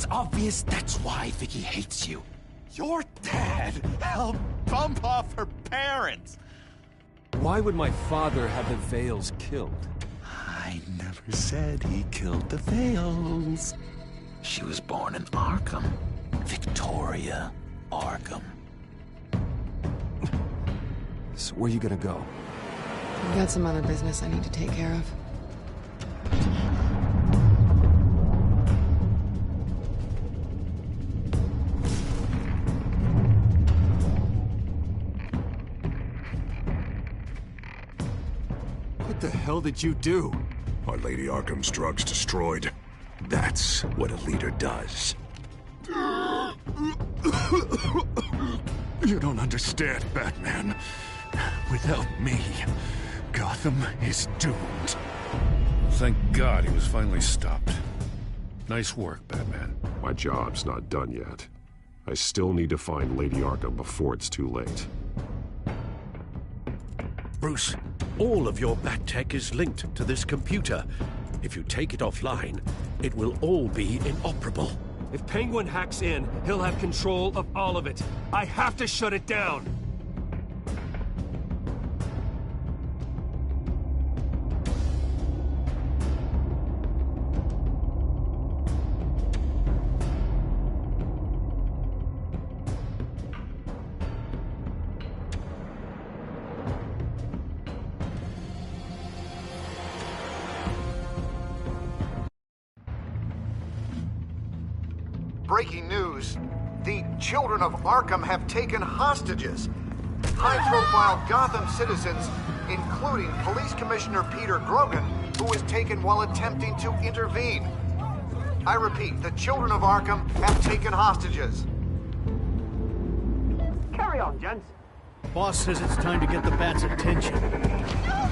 It's obvious that's why Vicky hates you. Your dad helped bump off her parents. Why would my father have the Vales killed? I never said he killed the Vales. She was born in Arkham. Victoria Arkham. So where you gonna go? I've got some other business I need to take care of. What the hell did you do? Are Lady Arkham's drugs destroyed? That's what a leader does. You don't understand, Batman. Without me, Gotham is doomed. Thank God he was finally stopped. Nice work, Batman. My job's not done yet. I still need to find Lady Arkham before it's too late. Bruce, all of your Bat-Tech is linked to this computer. If you take it offline, it will all be inoperable. If Penguin hacks in, he'll have control of all of it. I have to shut it down! Breaking news. The children of Arkham have taken hostages. High-profile Gotham citizens, including Police Commissioner Peter Grogan, who was taken while attempting to intervene. I repeat, the children of Arkham have taken hostages. Carry on, gents. Boss says it's time to get the Bat's attention. No!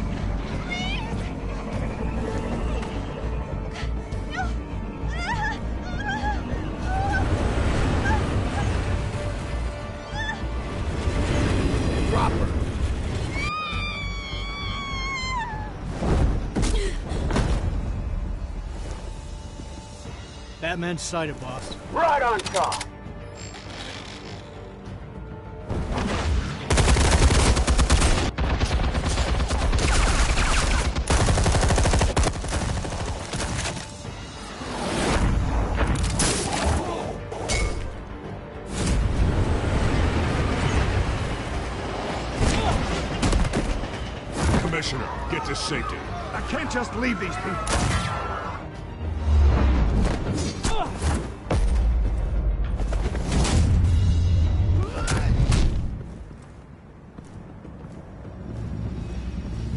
Please! No! Drop her! Batman's sighted, boss. Right on top! Commissioner, get to safety. I can't just leave these people.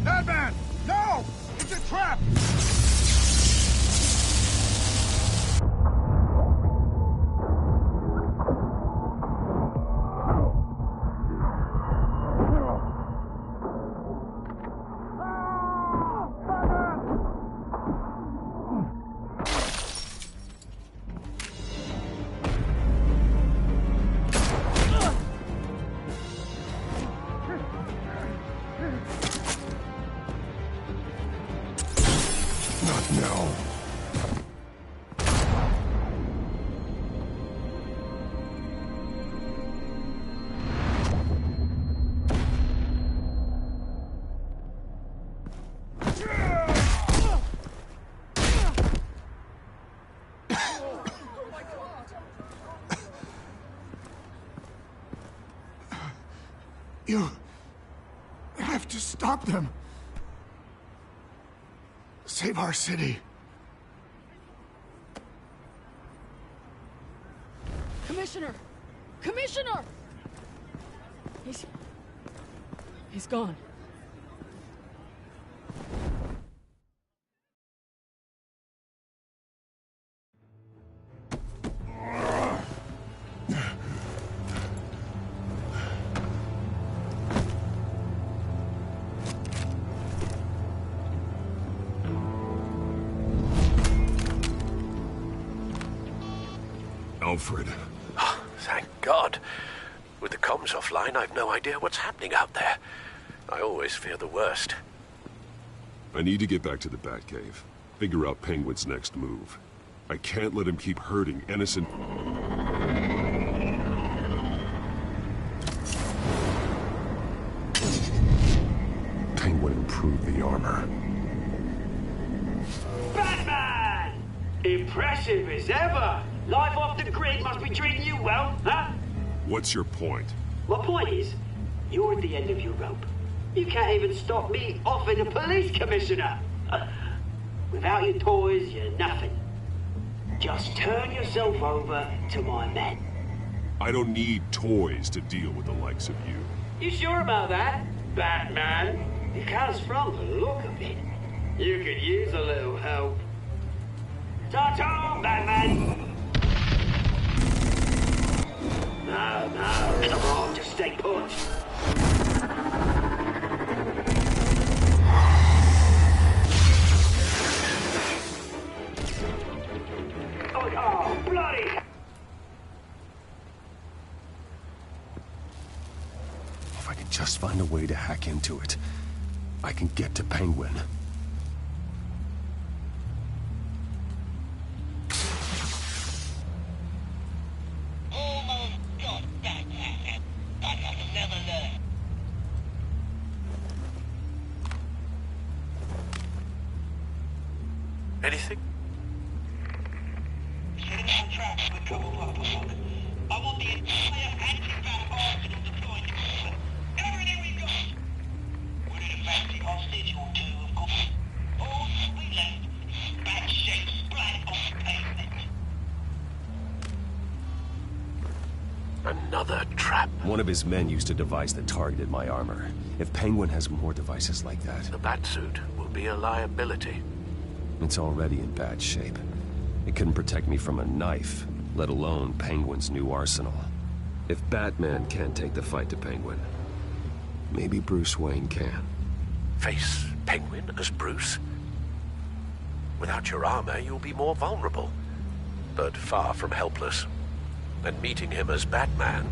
Batman! No! It's a trap! Not now. You have to stop them. Save our city. Commissioner! Commissioner! He's gone. Alfred. Oh, thank God. With the comms offline, I've no idea what's happening out there. I always fear the worst. I need to get back to the Batcave. Figure out Penguin's next move. I can't let him keep hurting innocent... Penguin improved the armor. Batman! Impressive as ever! Life off the grid must be treating you well, huh? What's your point? My point is, you're at the end of your rope. You can't even stop me offing a police commissioner. Without your toys, you're nothing. Just turn yourself over to my men. I don't need toys to deal with the likes of you. You sure about that, Batman? Because from the look of it, you could use a little help. Ta-ta, Batman! No, come on, just stay put. Oh, bloody! If I could just find a way to hack into it, I can get to Penguin. Anything? I want the entire anti-bat arsenal deployed. Everything we got. We're in a fancy hostage or two, of course. All we left, bad shape splat on pavement. Another trap. One of his men used a device that targeted my armor. If Penguin has more devices like that... The Batsuit will be a liability. It's already in bad shape. It couldn't protect me from a knife, let alone Penguin's new arsenal. If Batman can't take the fight to Penguin, maybe Bruce Wayne can. Face Penguin as Bruce? Without your armor, you'll be more vulnerable, but far from helpless. And meeting him as Batman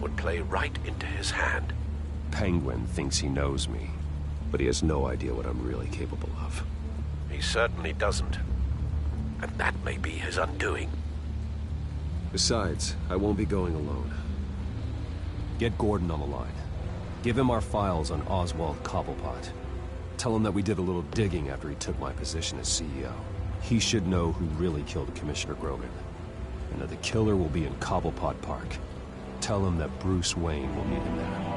would play right into his hand. Penguin thinks he knows me, but he has no idea what I'm really capable of. He certainly doesn't. And that may be his undoing. Besides, I won't be going alone. Get Gordon on the line. Give him our files on Oswald Cobblepot. Tell him that we did a little digging after he took my position as CEO. He should know who really killed Commissioner Grogan. And that the killer will be in Cobblepot Park. Tell him that Bruce Wayne will meet him there.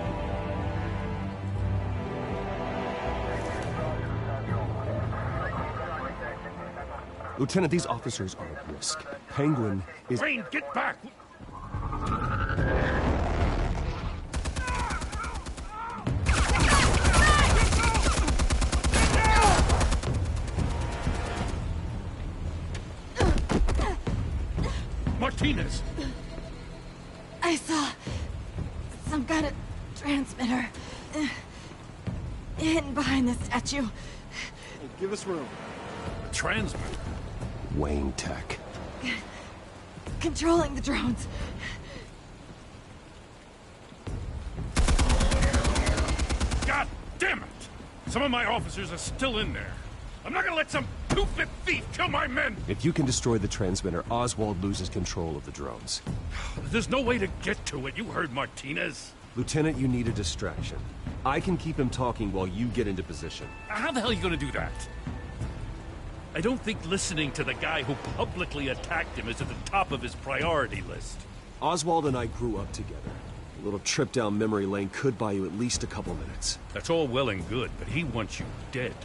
Lieutenant, these officers are at risk. Penguin is... Wayne, get back! Martinez! I saw some kind of transmitter hidden behind the statue. Hey, give us room. A transmitter? Wayne Tech. Controlling the drones. God damn it! Some of my officers are still in there. I'm not gonna let some two-bit thief kill my men! If you can destroy the transmitter, Oswald loses control of the drones. There's no way to get to it. You heard Martinez. Lieutenant, you need a distraction. I can keep him talking while you get into position. How the hell are you gonna do that? I don't think listening to the guy who publicly attacked him is at the top of his priority list. Oswald and I grew up together. A little trip down memory lane could buy you at least a couple minutes. That's all well and good, but he wants you dead.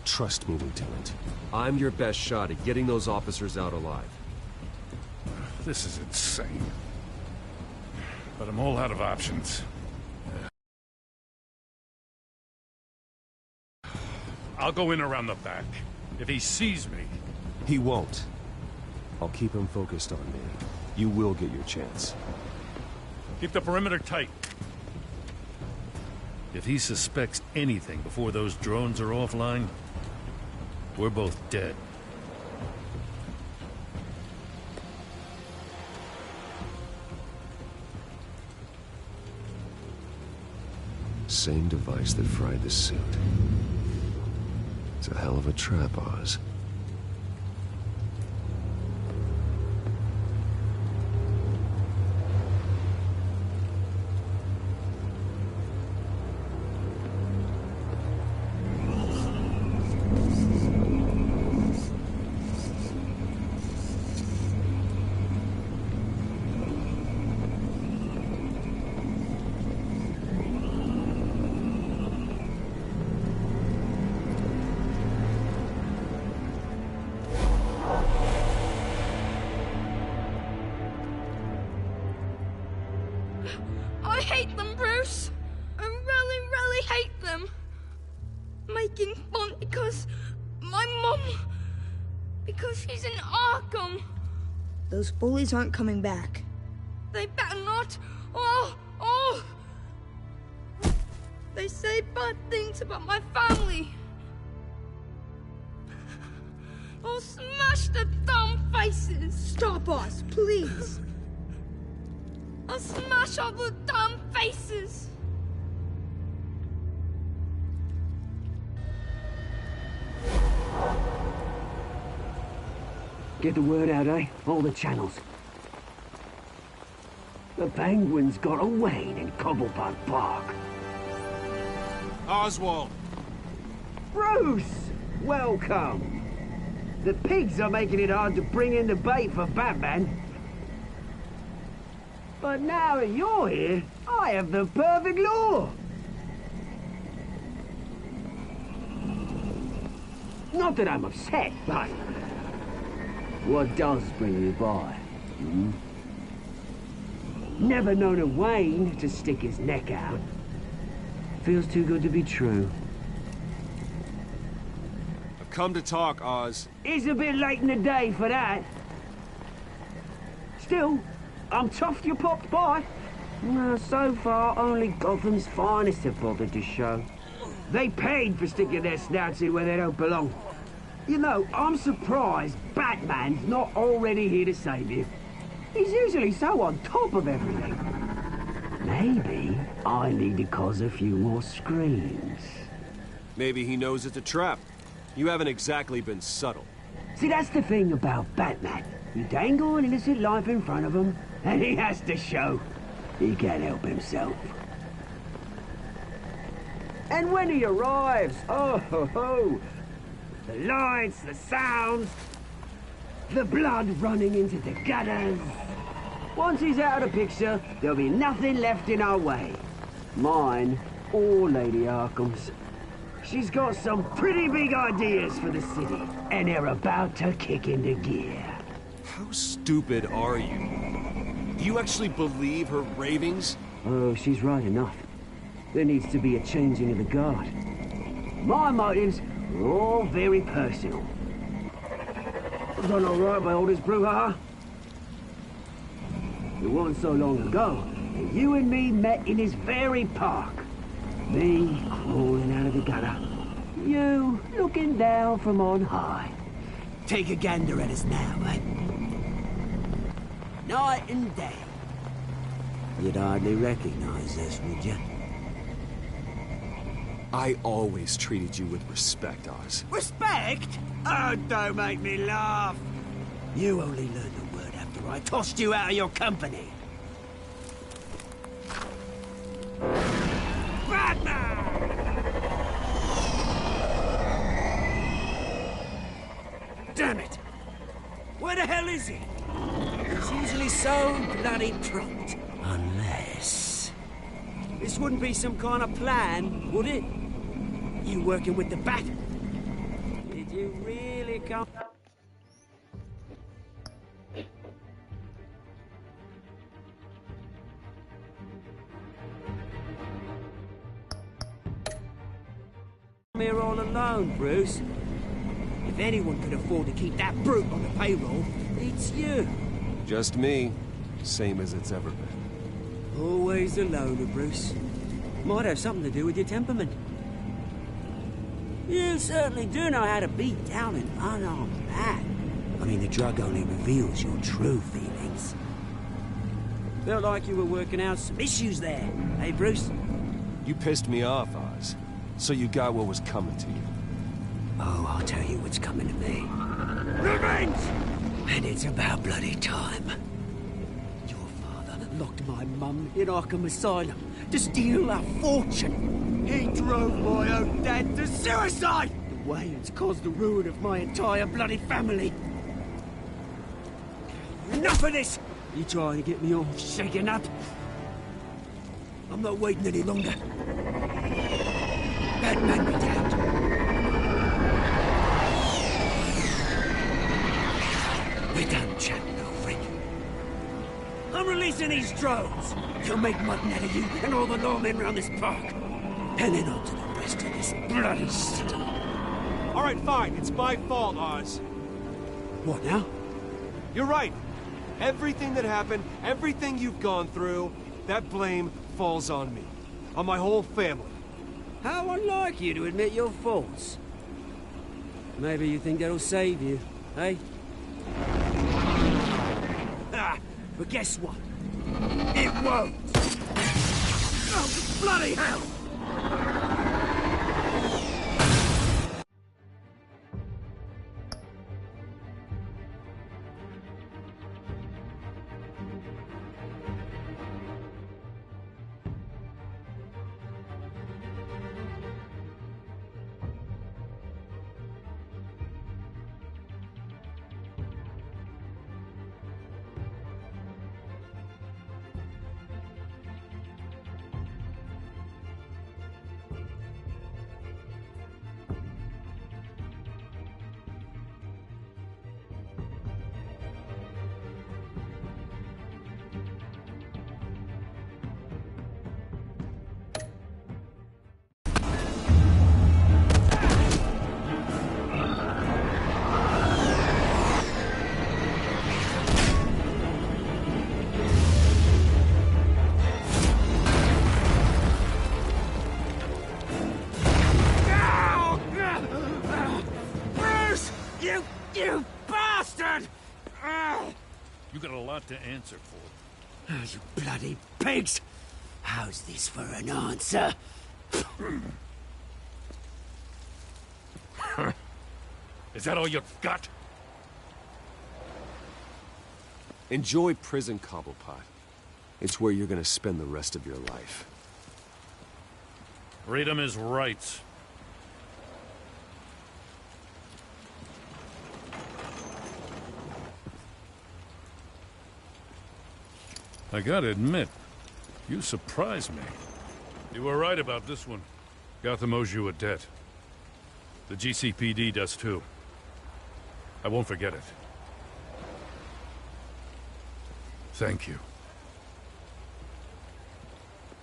Trust me, Lieutenant. I'm your best shot at getting those officers out alive. This is insane. But I'm all out of options. I'll go in around the back. If he sees me... He won't. I'll keep him focused on me. You will get your chance. Keep the perimeter tight. If he suspects anything before those drones are offline, we're both dead. Same device that fried the suit. It's a hell of a trap, Oz. Because he's in Arkham. Those bullies aren't coming back. They better not. Oh! They say bad things about my family. I'll smash the dumb faces. Stop us, please. I'll smash all the dumb faces. Get the word out, eh? All the channels. The Penguins got away in Cobblepot Park. Oswald! Bruce! Welcome! The pigs are making it hard to bring in the bait for Batman. But now that you're here, I have the perfect lure! Not that I'm upset, but... what does bring you by? Hmm? Never known a Wayne to stick his neck out. Feels too good to be true. I've come to talk, Oz. It's a bit late in the day for that. Still, I'm chuffed you popped by. Well, so far, only Gotham's finest have bothered to show. They paid for sticking their snouts in where they don't belong. You know, I'm surprised Batman's not already here to save you. He's usually so on top of everything. Maybe I need to cause a few more screams. Maybe he knows it's a trap. You haven't exactly been subtle. See, that's the thing about Batman. You dangle an innocent life in front of him, and he has to show he can't help himself. And when he arrives, oh ho ho! The lights, the sounds, the blood running into the gutters. Once he's out of the picture, there'll be nothing left in our way. Mine or Lady Arkham's. She's got some pretty big ideas for the city, and they're about to kick into gear. How stupid are you? Do you actually believe her ravings? Oh, she's right enough. There needs to be a changing of the guard. My motives are all very personal. Done all right by all this brouhaha? It wasn't so long ago that you and me met in this very park. Me crawling out of the gutter. You looking down from on high. Take a gander at us now, eh? Night and day. You'd hardly recognize us, would you? I always treated you with respect, Oz. Respect? Oh, don't make me laugh. You only learned the word after I tossed you out of your company. Batman! Damn it! Where the hell is he? He's usually so bloody prompt. Unless... this wouldn't be some kind of plan, would it? You working with the Bat? Did you really come... here all alone, Bruce. If anyone could afford to keep that brute on the payroll, it's you. Just me. Same as it's ever been. Always a loner, Bruce. Might have something to do with your temperament. You certainly do know how to beat down an unarmed man. I mean, the drug only reveals your true feelings. Felt like you were working out some issues there, eh, Bruce? You pissed me off, Oz. So you got what was coming to you. Oh, I'll tell you what's coming to me. Revenge! And it's about bloody time. Your father locked my mum in Arkham Asylum to steal a fortune. He drove my own dad to suicide! The Waynes caused the ruin of my entire bloody family. Enough of this! You trying to get me all shaken up? I'm not waiting any longer. Batman be damned. We're done chatting, old friend. I'm releasing these drones. They'll make mutton out of you and all the lawmen around this park. And then on to the rest of this bloody city. All right, fine. It's my fault, Oz. What now? You're right. Everything that happened, everything you've gone through, that blame falls on me. On my whole family. How unlike you to admit your faults. Maybe you think that'll save you, eh? Ah, but guess what? It won't! Oh, bloody hell! You bastard! You got a lot to answer for. Oh, you bloody pigs! How's this for an answer? Is that all you got? Enjoy prison, Cobblepot. It's where you're gonna spend the rest of your life. Read him his rights. I gotta admit, you surprised me. You were right about this one. Gotham owes you a debt. The GCPD does too. I won't forget it. Thank you.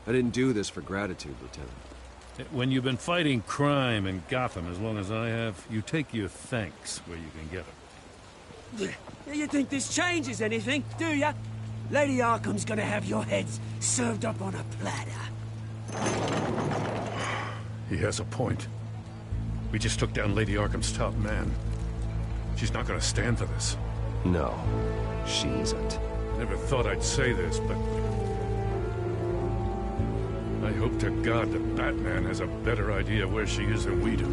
I didn't do this for gratitude, Lieutenant. When you've been fighting crime in Gotham as long as I have, you take your thanks where you can get them. You think this changes anything, do ya? Lady Arkham's gonna have your heads served up on a platter. He has a point. We just took down Lady Arkham's top man. She's not gonna stand for this. No, she isn't. Never thought I'd say this, but I hope to God that Batman has a better idea where she is than we do.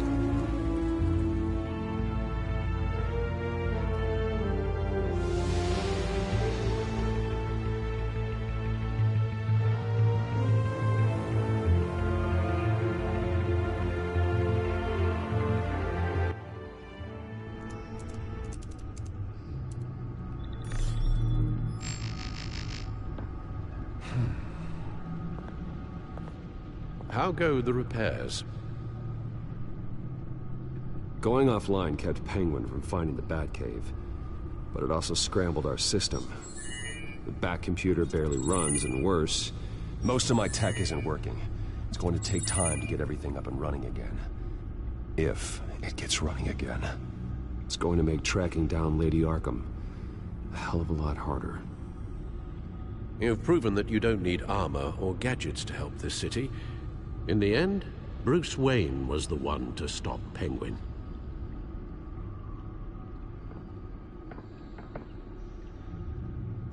How go the repairs? Going offline kept Penguin from finding the Batcave, but it also scrambled our system. The Batcomputer barely runs, and worse, most of my tech isn't working. It's going to take time to get everything up and running again. If it gets running again. It's going to make tracking down Lady Arkham a hell of a lot harder. You've proven that you don't need armor or gadgets to help this city. In the end, Bruce Wayne was the one to stop Penguin.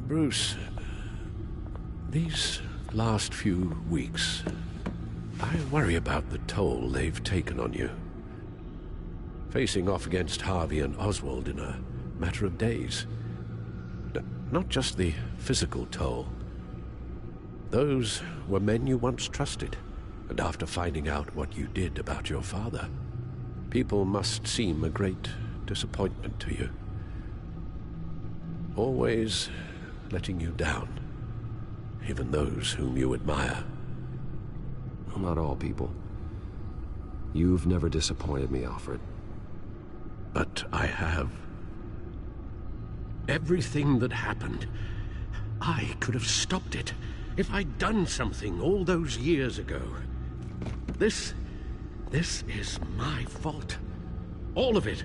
Bruce, these last few weeks, I worry about the toll they've taken on you. Facing off against Harvey and Oswald in a matter of days. Not just the physical toll. Those were men you once trusted. And after finding out what you did about your father, people must seem a great disappointment to you. Always letting you down, even those whom you admire. Well, not all people. You've never disappointed me, Alfred. But I have. Everything that happened, I could have stopped it if I'd done something all those years ago. This is my fault. All of it.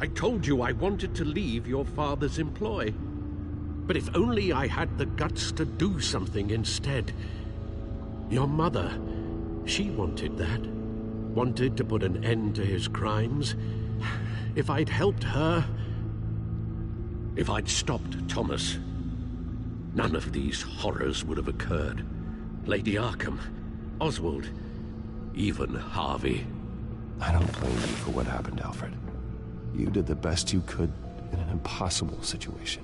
I told you I wanted to leave your father's employ. But if only I had the guts to do something instead. Your mother, she wanted that. Wanted to put an end to his crimes. If I'd helped her... If I'd stopped Thomas, none of these horrors would have occurred. Lady Arkham, Oswald, even Harvey. I don't blame you for what happened, Alfred. You did the best you could in an impossible situation.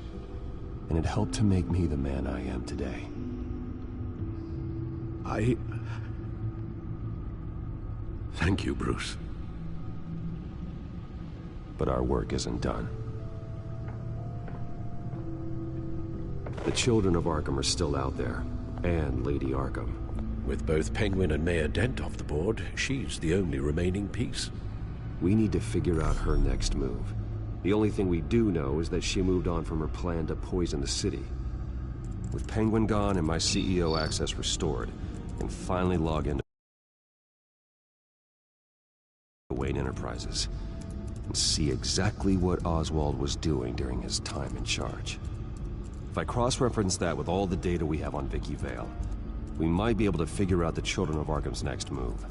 And it helped to make me the man I am today. Thank you, Bruce. But our work isn't done. The children of Arkham are still out there, and Lady Arkham. With both Penguin and Mayor Dent off the board, she's the only remaining piece. We need to figure out her next move. The only thing we do know is that she moved on from her plan to poison the city. With Penguin gone and my CEO access restored, I can finally log into Wayne Enterprises and see exactly what Oswald was doing during his time in charge. If I cross-reference that with all the data we have on Vicky Vale, we might be able to figure out the Children of Arkham's next move.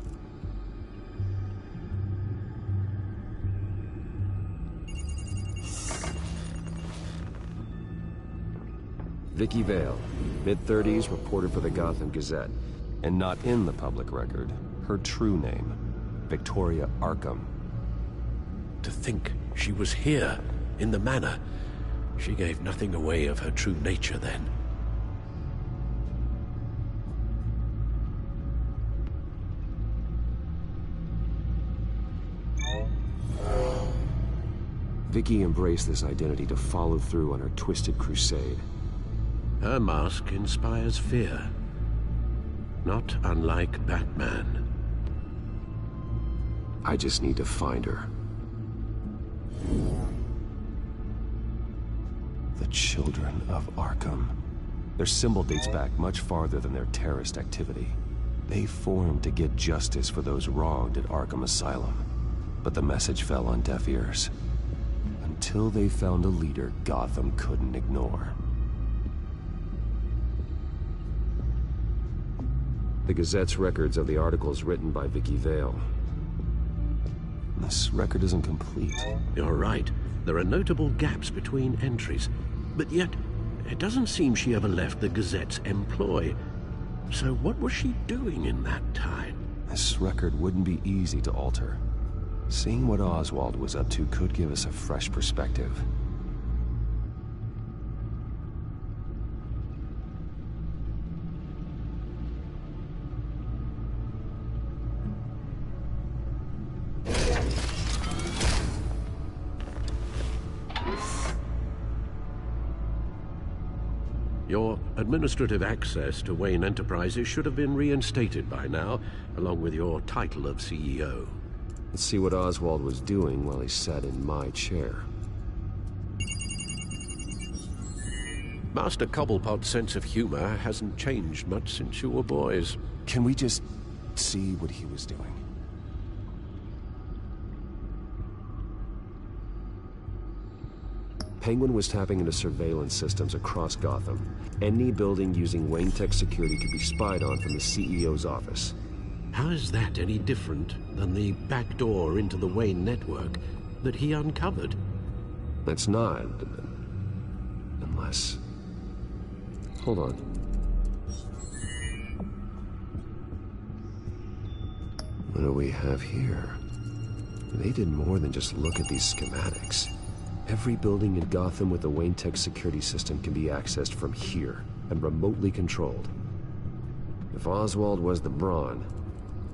Vicky Vale, mid-30s, reporter for the Gotham Gazette, and not in the public record, her true name, Victoria Arkham. To think she was here, in the manor. She gave nothing away of her true nature then. Vicky embraced this identity to follow through on her twisted crusade. Her mask inspires fear. Not unlike Batman. I just need to find her. The Children of Arkham. Their symbol dates back much farther than their terrorist activity. They formed to get justice for those wronged at Arkham Asylum. But the message fell on deaf ears. Until they found a leader Gotham couldn't ignore. The Gazette's records of the articles written by Vicky Vale. This record isn't complete. You're right. There are notable gaps between entries. But yet, it doesn't seem she ever left the Gazette's employ. So what was she doing in that time? This record wouldn't be easy to alter. Seeing what Oswald was up to could give us a fresh perspective. Your administrative access to Wayne Enterprises should have been reinstated by now, along with your title of CEO. Let's see what Oswald was doing while he sat in my chair. Master Cobblepot's sense of humor hasn't changed much since you were boys. Can we just see what he was doing? Penguin was tapping into surveillance systems across Gotham. Any building using Wayne Tech security could be spied on from the CEO's office. How is that any different than the back door into the Wayne network that he uncovered? That's not. Unless... Hold on. What do we have here? They did more than just look at these schematics. Every building in Gotham with the Wayne Tech security system can be accessed from here and remotely controlled. If Oswald was the brawn,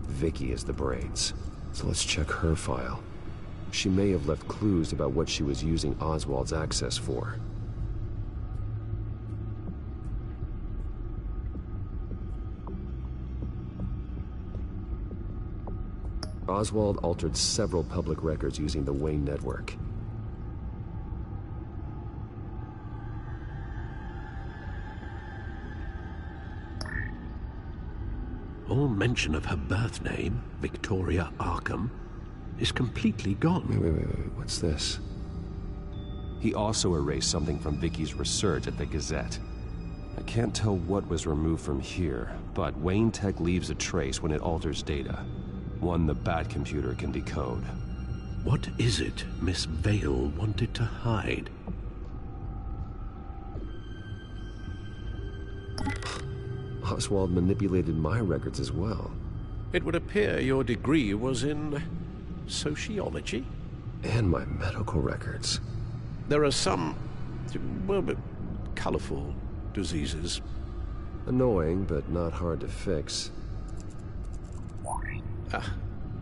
Vicky is the brains. So let's check her file. She may have left clues about what she was using Oswald's access for. Oswald altered several public records using the Wayne network. All mention of her birth name, Victoria Arkham, is completely gone. Wait. What's this? He also erased something from Vicky's research at the Gazette. I can't tell what was removed from here, but Wayne Tech leaves a trace when it alters data. One the Bat computer can decode. What is it Miss Vale wanted to hide? Oswald manipulated my records as well. It would appear your degree was in sociology? And my medical records. There are some, well, colorful diseases. Annoying, but not hard to fix.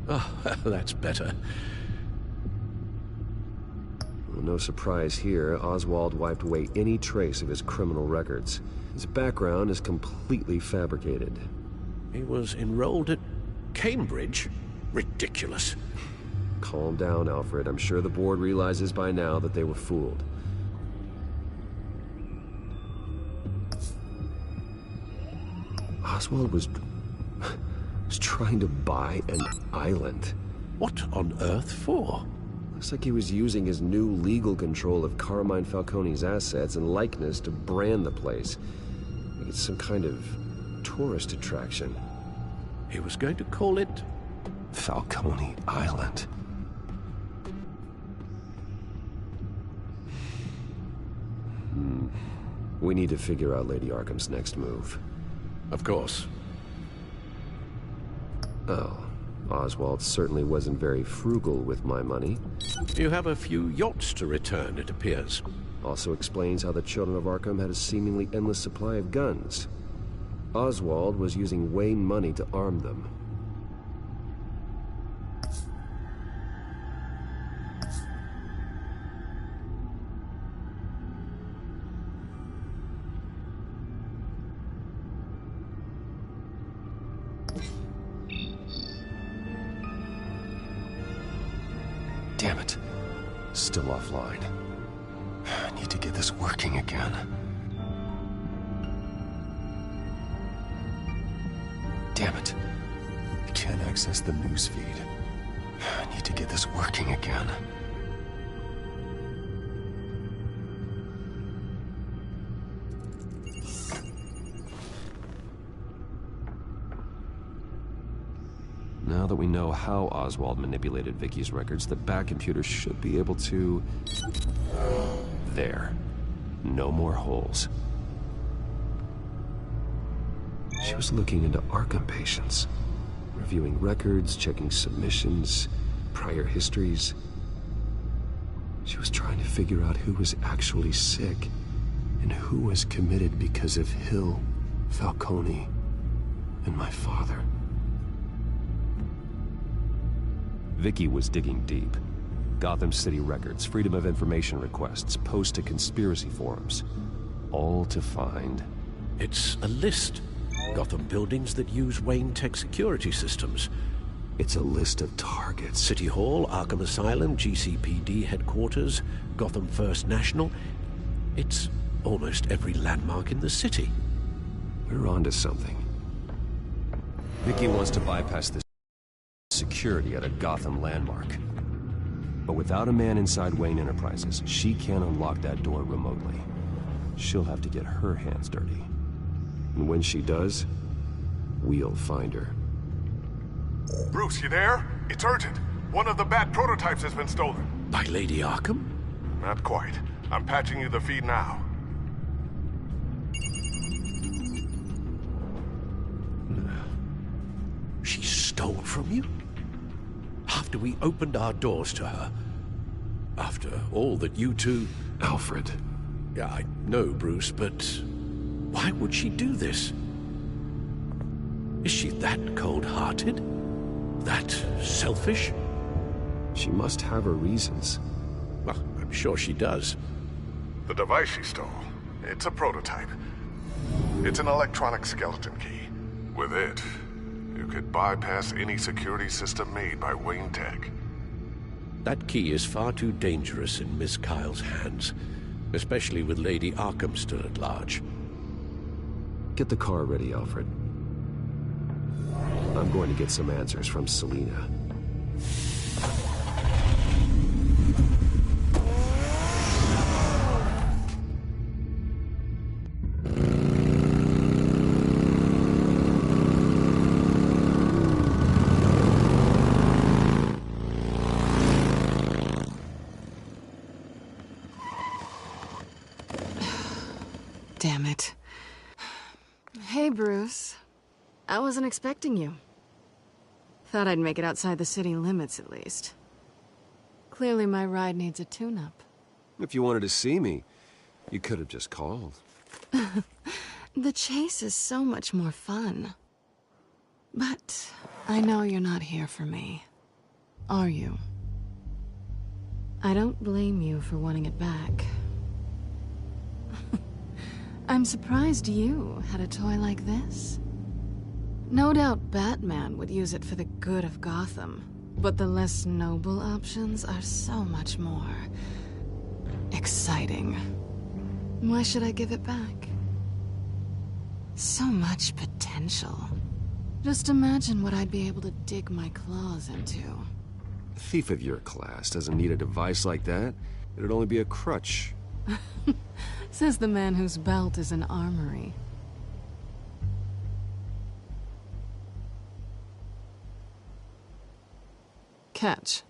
Oh, that's better. Well, no surprise here, Oswald wiped away any trace of his criminal records. His background is completely fabricated. He was enrolled at Cambridge? Ridiculous. Calm down, Alfred. I'm sure the board realizes by now that they were fooled. Oswald was trying to buy an island. What on earth for? Looks like he was using his new legal control of Carmine Falcone's assets and likeness to brand the place. Like it's some kind of tourist attraction. He was going to call it Falcone Island. We need to figure out Lady Arkham's next move. Of course. Oh, Oswald certainly wasn't very frugal with my money. You have a few yachts to return, it appears. Also explains how the Children of Arkham had a seemingly endless supply of guns. Oswald was using Wayne money to arm them. Damn it. Still offline. I need to get this working again. Damn it. I can't access the newsfeed. I need to get this working again. Now that we know how Oswald manipulated Vicky's records, the Bat computer should be able to... There. No more holes. She was looking into Arkham patients, reviewing records, checking submissions, prior histories. She was trying to figure out who was actually sick and who was committed because of Hill, Falcone, and my father. Vicky was digging deep. Gotham City records, Freedom of Information requests, posts to conspiracy forums. All to find... It's a list. Gotham buildings that use Wayne Tech security systems. It's a list of targets. City Hall, Arkham Asylum, GCPD headquarters, Gotham First National. It's almost every landmark in the city. We're onto something. Vicky wants to bypass this security at a Gotham landmark. But without a man inside Wayne Enterprises, she can't unlock that door remotely. She'll have to get her hands dirty. And when she does, we'll find her. Bruce, you there? It's urgent. One of the Bat prototypes has been stolen. By Lady Arkham? Not quite. I'm patching you the feed now. She stole from you? After we opened our doors to her? After all that you two... Alfred. Yeah, I know, Bruce, but... why would she do this? Is she that cold-hearted? That selfish? She must have her reasons. Well, I'm sure she does. The device she stole, it's a prototype. It's an electronic skeleton key. With it, you could bypass any security system made by Wayne Tech. That key is far too dangerous in Miss Kyle's hands, especially with Lady Arkham still at large. Get the car ready, Alfred. I'm going to get some answers from Selina. Damn it. Hey, Bruce. I wasn't expecting you. Thought I'd make it outside the city limits, at least. Clearly my ride needs a tune-up. If you wanted to see me, you could have just called. The chase is so much more fun. But I know you're not here for me. Are you? I don't blame you for wanting it back. I'm surprised you had a toy like this. No doubt Batman would use it for the good of Gotham, but the less noble options are so much more exciting. Why should I give it back? So much potential. Just imagine what I'd be able to dig my claws into. A thief of your class doesn't need a device like that. It'd only be a crutch. Says the man whose belt is an armory. Catch.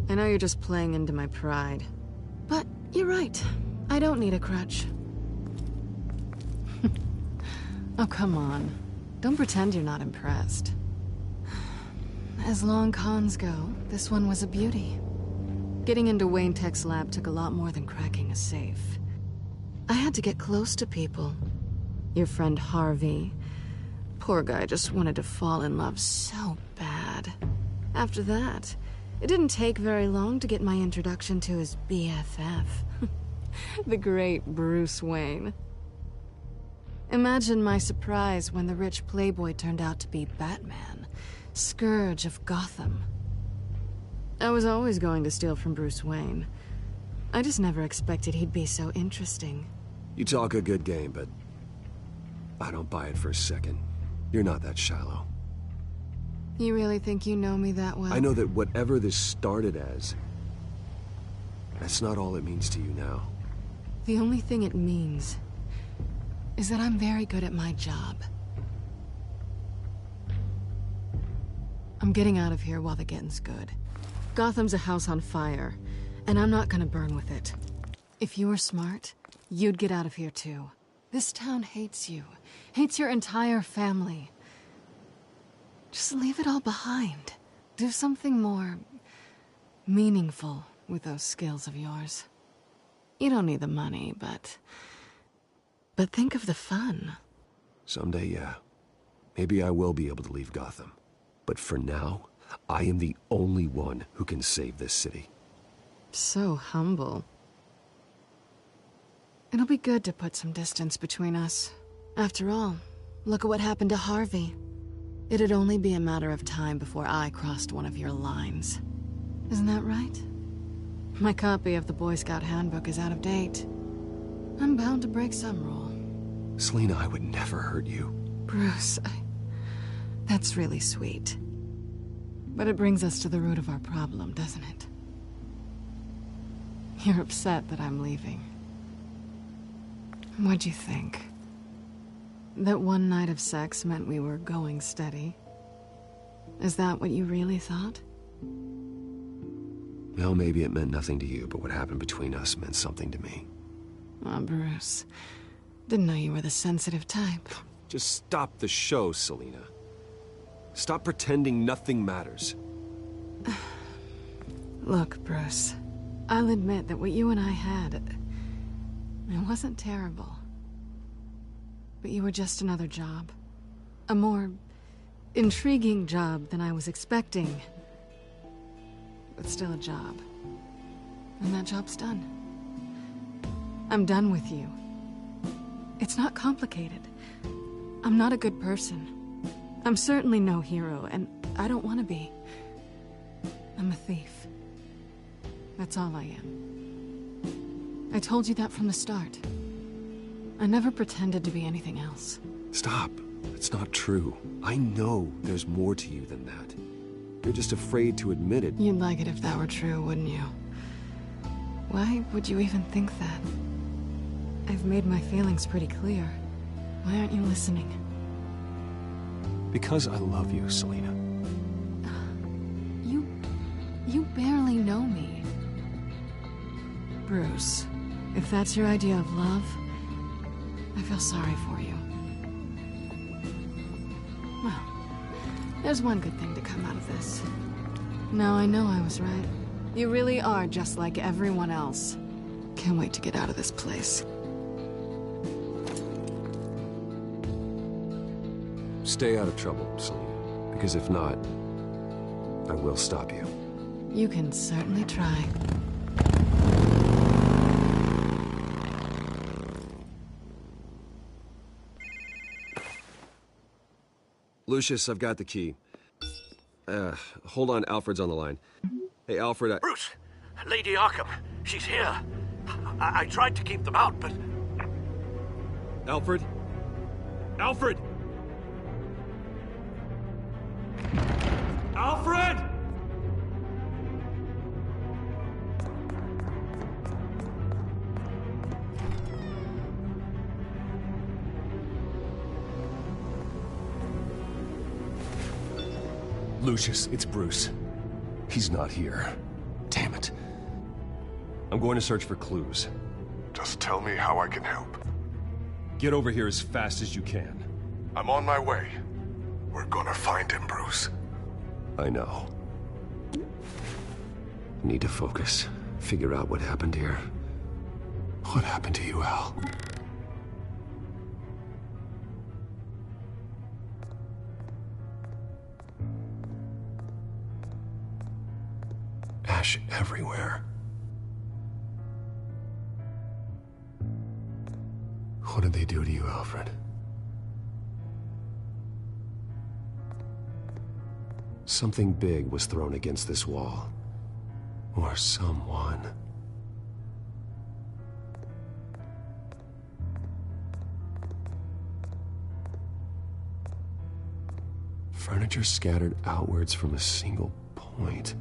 I know you're just playing into my pride. But you're right. I don't need a crutch. Oh, come on. Don't pretend you're not impressed. As long cons go, this one was a beauty. Getting into Wayne Tech's lab took a lot more than cracking a safe. I had to get close to people. Your friend Harvey. Poor guy just wanted to fall in love so bad. After that, it didn't take very long to get my introduction to his BFF. The great Bruce Wayne. Imagine my surprise when the rich playboy turned out to be Batman, Scourge of Gotham. I was always going to steal from Bruce Wayne. I just never expected he'd be so interesting. You talk a good game, but I don't buy it for a second. You're not that shallow. You really think you know me that well? I know that whatever this started as, that's not all it means to you now. The only thing it means is that I'm very good at my job. I'm getting out of here while the getting's good. Gotham's a house on fire, and I'm not gonna burn with it. If you were smart, you'd get out of here too. This town hates you, hates your entire family. Just leave it all behind. Do something more meaningful with those skills of yours. You don't need the money, but think of the fun. Someday, yeah. Maybe I will be able to leave Gotham. But for now, I am the only one who can save this city. So humble. It'll be good to put some distance between us. After all, look at what happened to Harvey. It'd only be a matter of time before I crossed one of your lines. Isn't that right? My copy of the Boy Scout Handbook is out of date. I'm bound to break some rule. Selina, I would never hurt you. Bruce, that's really sweet. But it brings us to the root of our problem, doesn't it? You're upset that I'm leaving. What'd you think? That one night of sex meant we were going steady? Is that what you really thought? Well, maybe it meant nothing to you, but what happened between us meant something to me. Oh, Bruce. Didn't know you were the sensitive type. Just stop the show, Selina. Stop pretending nothing matters. Look, Bruce. I'll admit that what you and I had, it wasn't terrible. But you were just another job. A more intriguing job than I was expecting. But still a job. And that job's done. I'm done with you. It's not complicated. I'm not a good person. I'm certainly no hero, and I don't want to be. I'm a thief. That's all I am. I told you that from the start. I never pretended to be anything else. Stop. It's not true. I know there's more to you than that. You're just afraid to admit it. You'd like it if that were true, wouldn't you? Why would you even think that? I've made my feelings pretty clear. Why aren't you listening? Because I love you, Selina. You barely know me. Bruce, if that's your idea of love, I feel sorry for you. Well, there's one good thing to come out of this. Now I know I was right. You really are just like everyone else. Can't wait to get out of this place. Stay out of trouble, Selina. Because if not, I will stop you. You can certainly try. Lucius, I've got the key. Hold on, Alfred's on the line. Hey, Alfred, Bruce! Lady Arkham, she's here. I tried to keep them out, but... Alfred? Alfred! Alfred! Lucius, it's Bruce. He's not here. Damn it. I'm going to search for clues. Just tell me how I can help. Get over here as fast as you can. I'm on my way. We're gonna find him, Bruce. I know. I need to focus. Figure out what happened here. What happened to you, Al? Ash everywhere. What did they do to you, Alfred? Something big was thrown against this wall. Or someone. Furniture scattered outwards from a single point.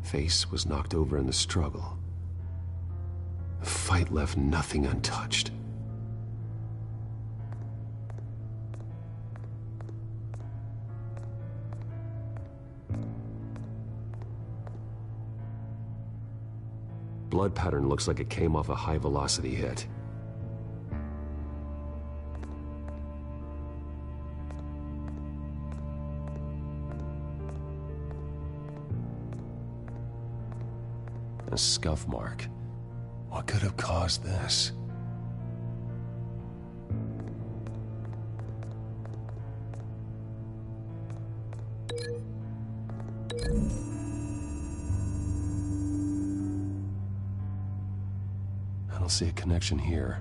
Face was knocked over in the struggle. The fight left nothing untouched. Blood pattern looks like it came off a high-velocity hit. A scuff mark. What could have caused this? I don't see a connection here.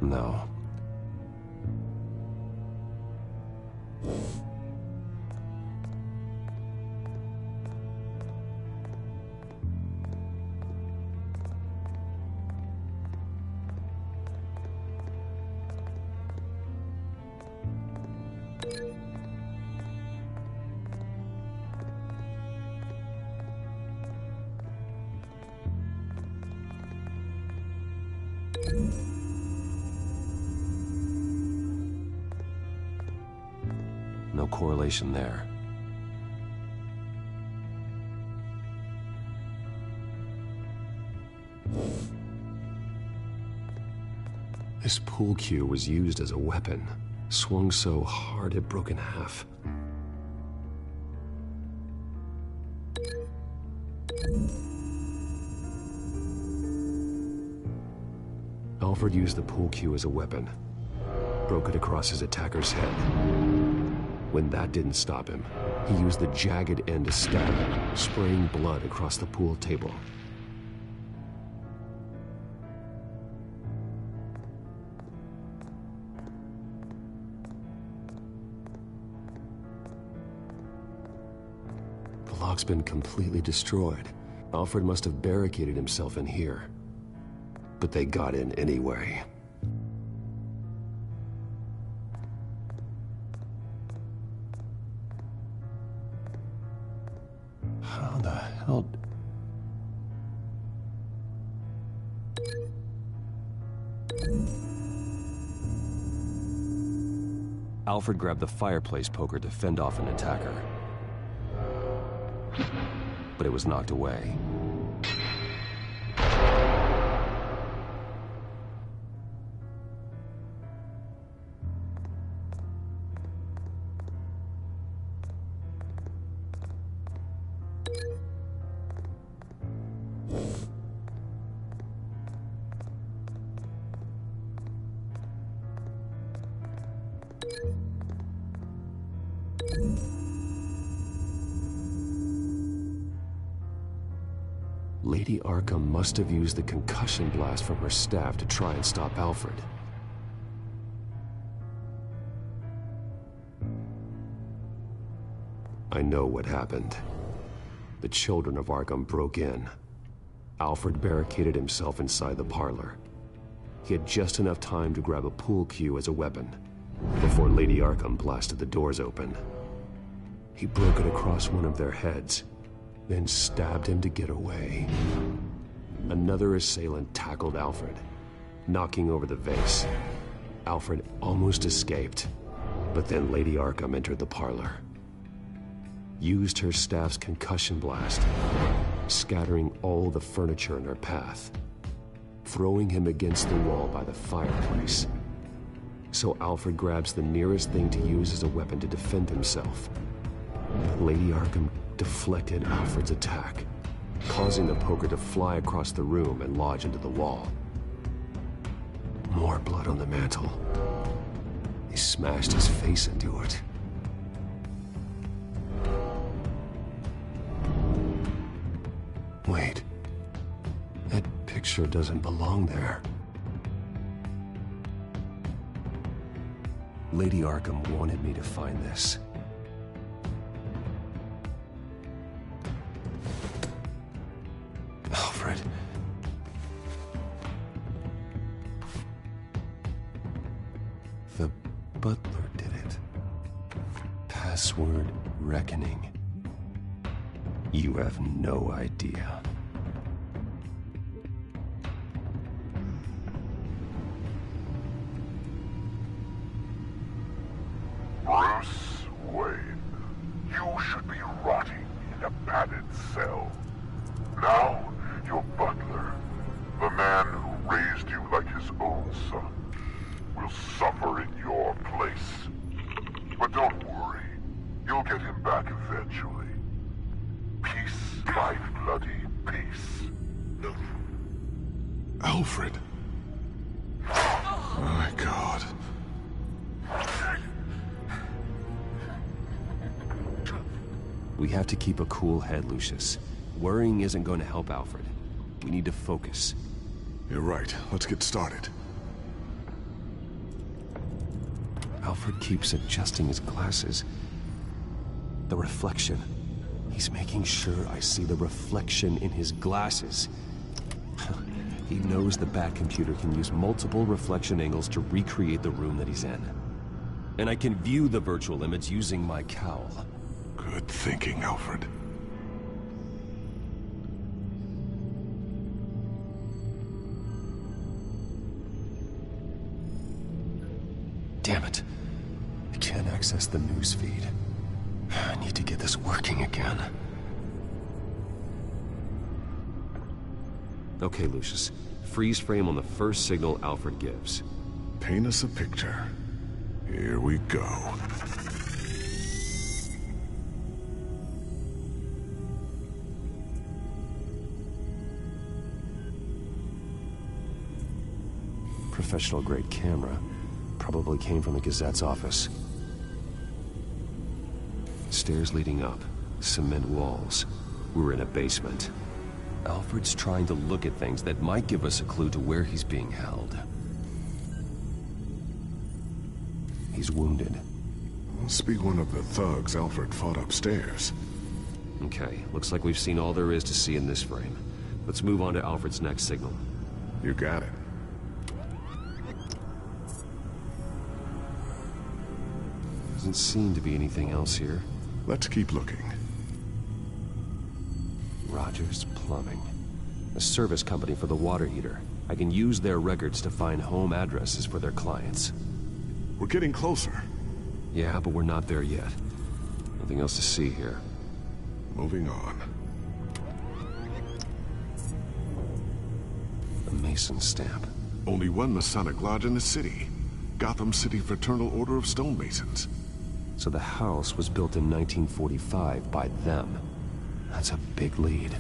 No. No correlation there. This pool cue was used as a weapon, swung so hard it broke in half. Alfred used the pool cue as a weapon, broke it across his attacker's head. When that didn't stop him, he used the jagged end to stab him, spraying blood across the pool table. The lock's been completely destroyed. Alfred must have barricaded himself in here. But they got in anyway. How the hell... Alfred grabbed the fireplace poker to fend off an attacker. But it was knocked away. Lady Arkham must have used the concussion blast from her staff to try and stop Alfred. I know what happened. The children of Arkham broke in. Alfred barricaded himself inside the parlor. He had just enough time to grab a pool cue as a weapon before Lady Arkham blasted the doors open. He broke it across one of their heads, then stabbed him to get away. Another assailant tackled Alfred, knocking over the vase. Alfred almost escaped, but then Lady Arkham entered the parlor. Used her staff's concussion blast, scattering all the furniture in her path, throwing him against the wall by the fireplace. So Alfred grabs the nearest thing to use as a weapon to defend himself. Lady Arkham deflected Alfred's attack, causing the poker to fly across the room and lodge into the wall. More blood on the mantle. He smashed his face into it. Wait. That picture doesn't belong there. Lady Arkham wanted me to find this. Alfred. The butler did it. Password reckoning. You have no idea. Bruce Wayne, you should be rotting in a padded cell. Now, your butler, the man who raised you like his own son, will suffer in your place. But don't worry, you'll get him back eventually. Piece by bloody We have to keep a cool head, Lucius. Worrying isn't going to help Alfred. We need to focus. You're right. Let's get started. Alfred keeps adjusting his glasses. The reflection. He's making sure I see the reflection in his glasses. He knows the Batcomputer can use multiple reflection angles to recreate the room that he's in. And I can view the virtual image using my cowl. Good thinking, Alfred. Damn it. I can't access the news feed. I need to get this working again. Okay, Lucius. Freeze frame on the first signal Alfred gives. Paint us a picture. Here we go. Professional-grade camera. Probably came from the Gazette's office. Stairs leading up. Cement walls. We're in a basement. Alfred's trying to look at things that might give us a clue to where he's being held. He's wounded. Must be one of the thugs Alfred fought upstairs. Okay, looks like we've seen all there is to see in this frame. Let's move on to Alfred's next signal. You got it. Doesn't seem to be anything else here. Let's keep looking. Rogers Plumbing. A service company for the water heater. I can use their records to find home addresses for their clients. We're getting closer. Yeah, but we're not there yet. Nothing else to see here. Moving on. A Mason stamp. Only one Masonic lodge in the city. Gotham City Fraternal Order of Stonemasons. So the house was built in 1945 by them. That's a big lead.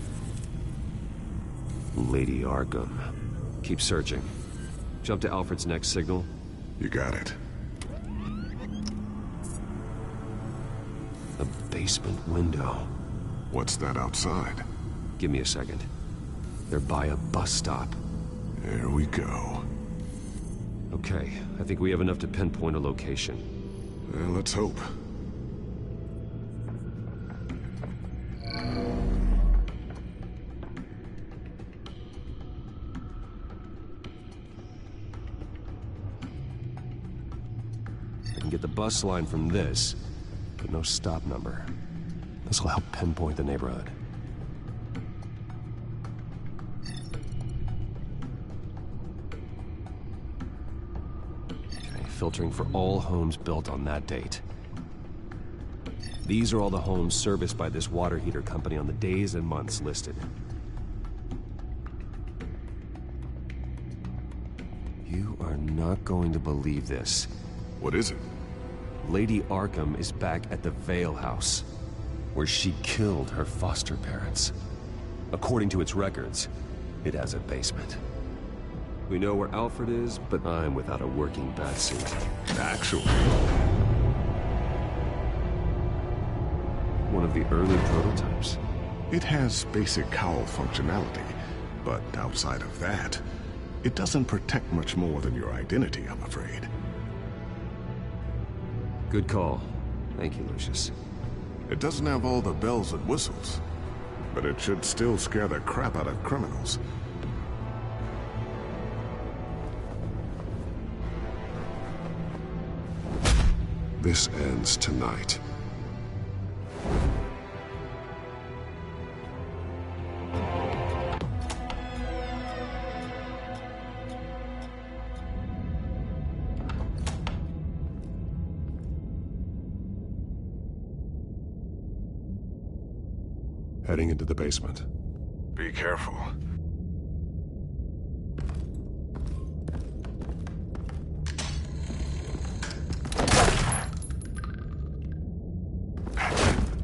Lady Arkham. Keep searching. Jump to Alfred's next signal. You got it. A basement window. What's that outside? Give me a second. They're by a bus stop. There we go. Okay, I think we have enough to pinpoint a location. Well, let's hope. I can get the bus line from this, but no stop number. This will help pinpoint the neighborhood. Filtering for all homes built on that date. These are all the homes serviced by this water heater company on the days and months listed. You are not going to believe this. What is it? Lady Arkham is back at the Vale House, where she killed her foster parents. According to its records, it has a basement. We know where Alfred is, but I'm without a working batsuit. Actually. One of the early prototypes. It has basic cowl functionality, but outside of that, it doesn't protect much more than your identity, I'm afraid. Good call. Thank you, Lucius. It doesn't have all the bells and whistles, but it should still scare the crap out of criminals. This ends tonight. Heading into the basement. Be careful.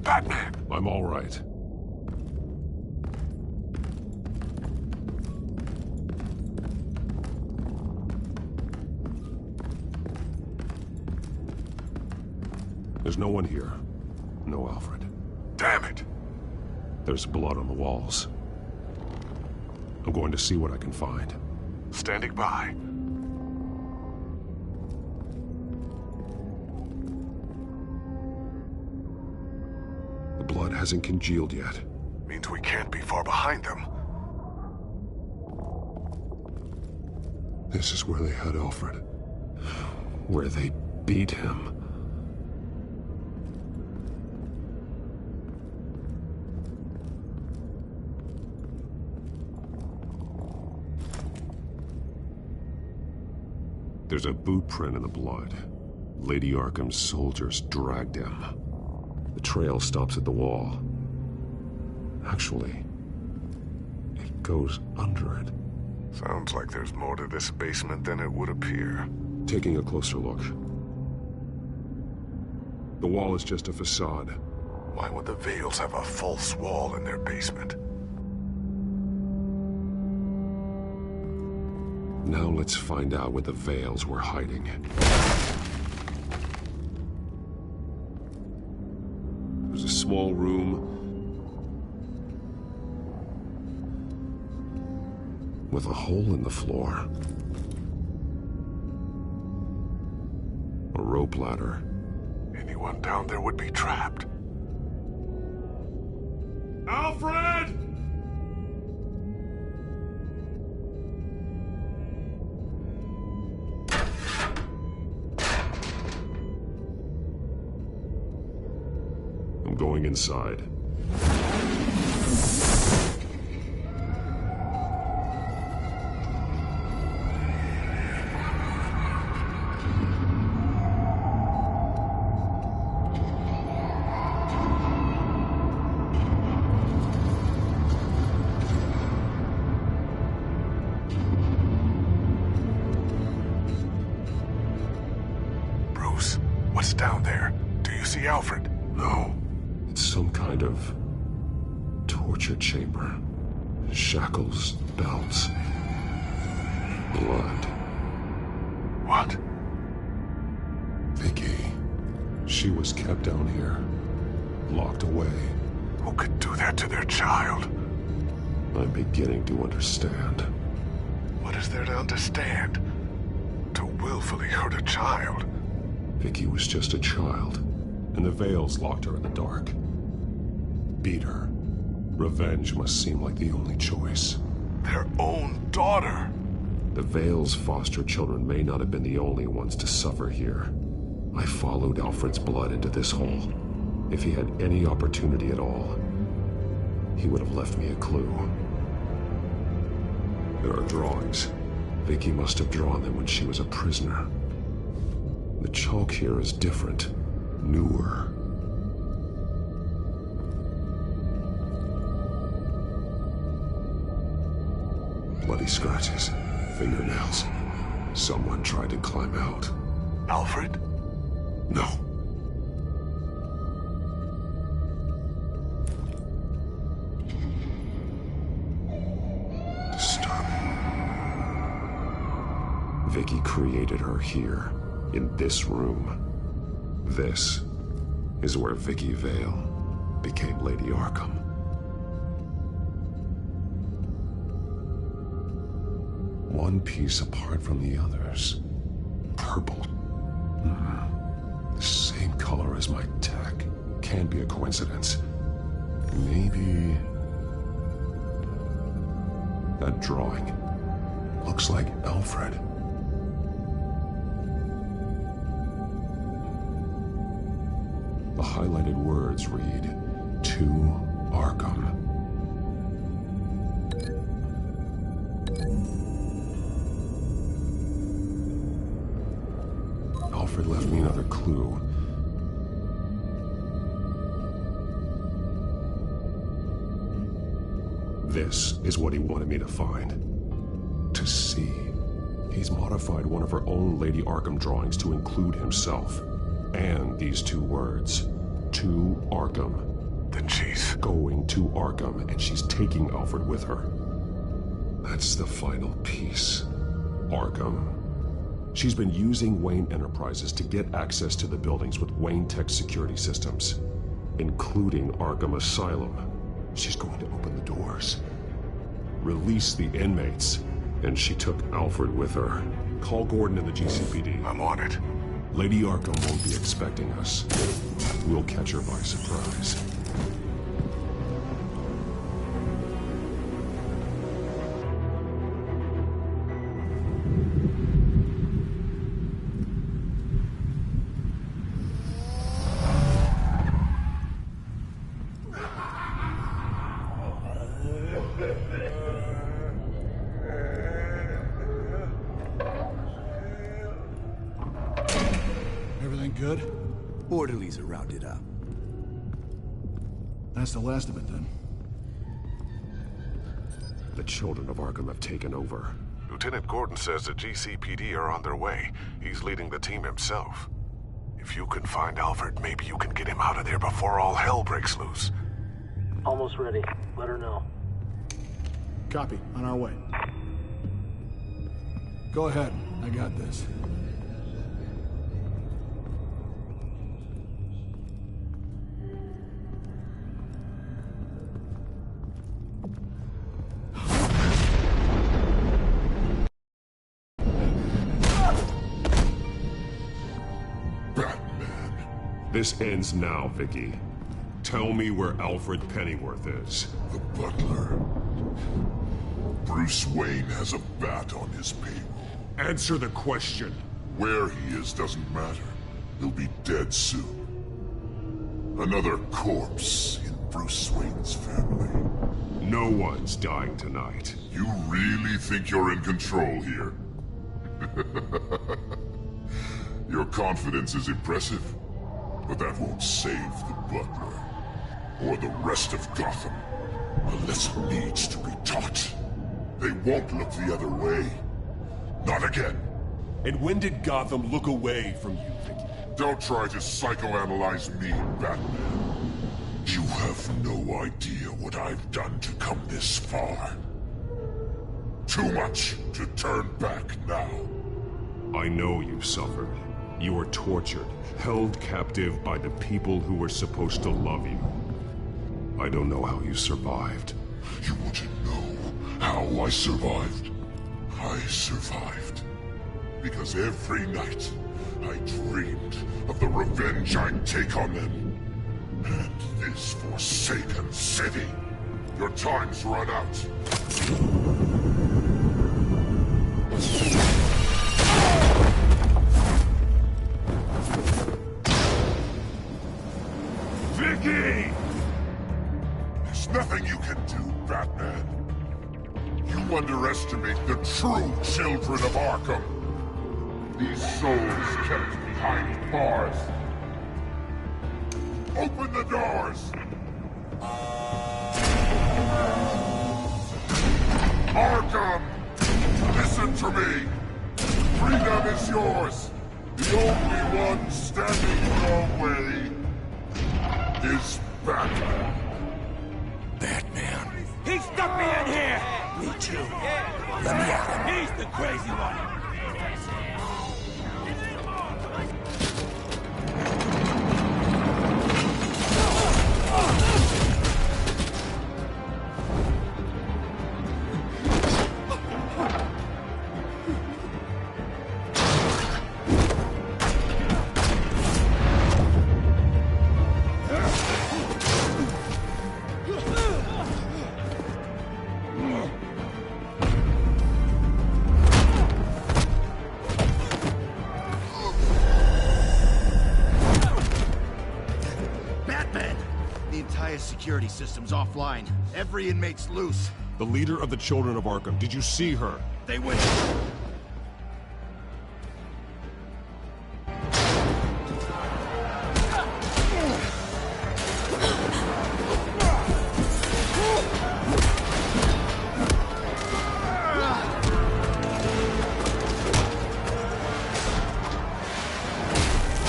Batman! I'm all right. There's no one here. No Alfred. Damn it! There's blood on the walls. I'm going to see what I can find. Standing by. The blood hasn't congealed yet. Means we can't be far behind them. This is where they had Alfred. Where they beat him. There's a boot print in the blood. Lady Arkham's soldiers dragged him. The trail stops at the wall. Actually, it goes under it. Sounds like there's more to this basement than it would appear. Taking a closer look. The wall is just a facade. Why would the Vales have a false wall in their basement? Now let's find out where the Vales were hiding. There's a small room with a hole in the floor. A rope ladder. Anyone down there would be trapped. Alfred! I'm going inside. Bruce, what's down there? Do you see Alfred? No. It's some kind of torture chamber. Shackles, belts, blood. What? Vicky. She was kept down here, locked away. Who could do that to their child? I'm beginning to understand. What is there to understand? To willfully hurt a child? Vicky was just a child, and the Vales locked her in the dark. Beat her. Revenge must seem like the only choice. Their own daughter! The Vales' foster children may not have been the only ones to suffer here. I followed Alfred's blood into this hole. If he had any opportunity at all, he would have left me a clue. There are drawings. Vicky must have drawn them when she was a prisoner. The chalk here is different, newer. Bloody scratches, fingernails. Someone tried to climb out. Alfred? No. Disturbing. Vicky created her here, in this room. This is where Vicky Vale became Lady Arkham. One piece apart from the others. Purple. The same color as my tech. Can't be a coincidence. Maybe... that drawing looks like Alfred. The highlighted words read, "To Arkham." Alfred left me another clue. This is what he wanted me to find. To see. He's modified one of her own Lady Arkham drawings to include himself. And these two words. To Arkham. Then she's going to Arkham, and she's taking Alfred with her. That's the final piece. Arkham. She's been using Wayne Enterprises to get access to the buildings with Wayne Tech security systems. including Arkham Asylum. She's going to open the doors, release the inmates, and she took Alfred with her. Call Gordon and the GCPD. I'm on it. Lady Arkham won't be expecting us. We'll catch her by surprise. Everything good? Orderlies are rounded up. That's the last of it, then. The children of Arkham have taken over. Lieutenant Gordon says the GCPD are on their way. He's leading the team himself. If you can find Alfred, maybe you can get him out of there before all hell breaks loose. Almost ready. Let her know. Copy. On our way. Go ahead. I got this. This ends now, Vicky. Tell me where Alfred Pennyworth is. The butler. Bruce Wayne has a bat on his payroll. Answer the question. Where he is doesn't matter. He'll be dead soon. Another corpse in Bruce Wayne's family. No one's dying tonight. You really think you're in control here? Your confidence is impressive. But that won't save the butler, or the rest of Gotham. A lesson needs to be taught. They won't look the other way. Not again. And when did Gotham look away from you, Vicky? Don't try to psychoanalyze me, Batman. You have no idea what I've done to come this far. Too much to turn back now. I know you've suffered. You were tortured, held captive by the people who were supposed to love you. I don't know how you survived. You want to know how I survived? I survived because every night I dreamed of the revenge I'd take on them. And this forsaken city. Your time's run out. Vicky! There's nothing you can do, Batman. You underestimate the true children of Arkham. These souls kept behind bars. Open the doors! Arkham! Listen to me! Freedom is yours! The only one standing in your way is Batman. Batman. He stuck me in here! Me too. Let me out. He's the crazy one. Security system's offline. Every inmate's loose. The leader of the Children of Arkham, did you see her? They went...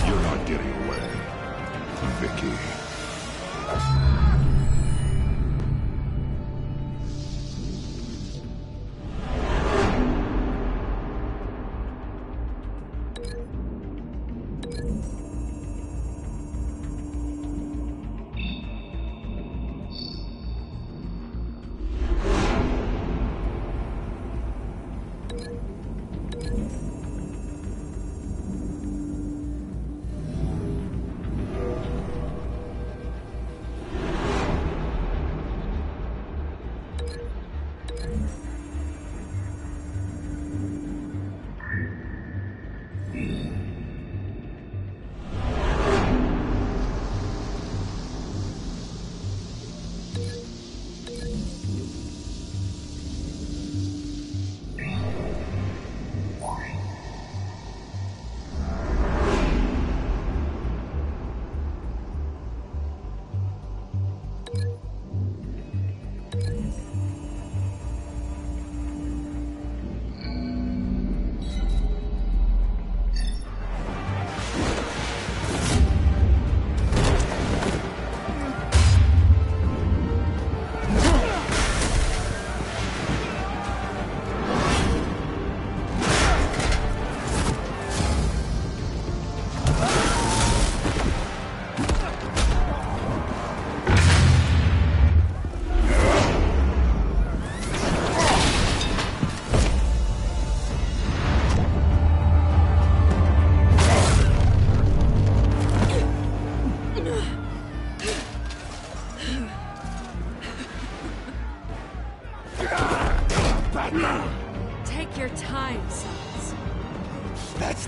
You're not getting away, Vicky.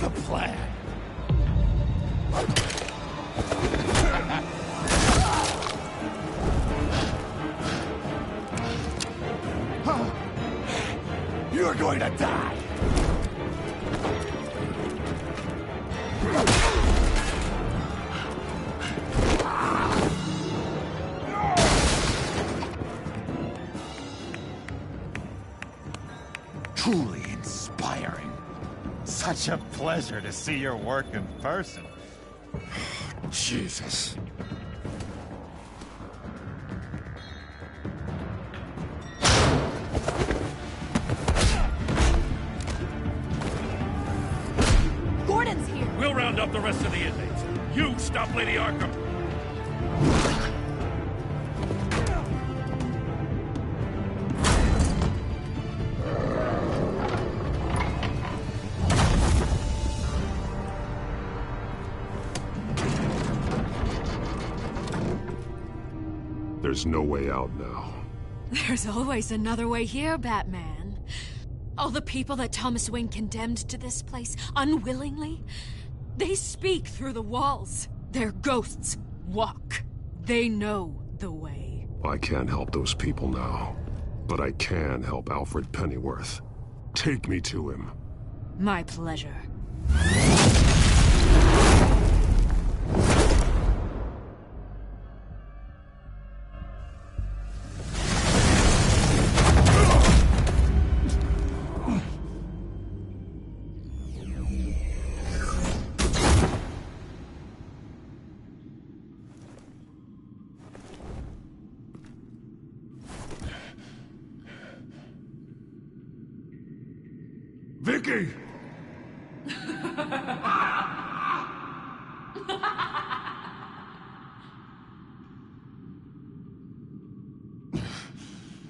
the plan. You're going to die. Truly inspiring. Such a pleasure to see your work in person. Jesus. Gordon's here. We'll round up the rest of the inmates. You stop Lady Arkham. There's no way out now. There's always another way here, Batman. All the people that Thomas Wayne condemned to this place unwillingly, they speak through the walls. Their ghosts walk. They know the way. I can't help those people now, but I can help Alfred Pennyworth. Take me to him. My pleasure. Vicky!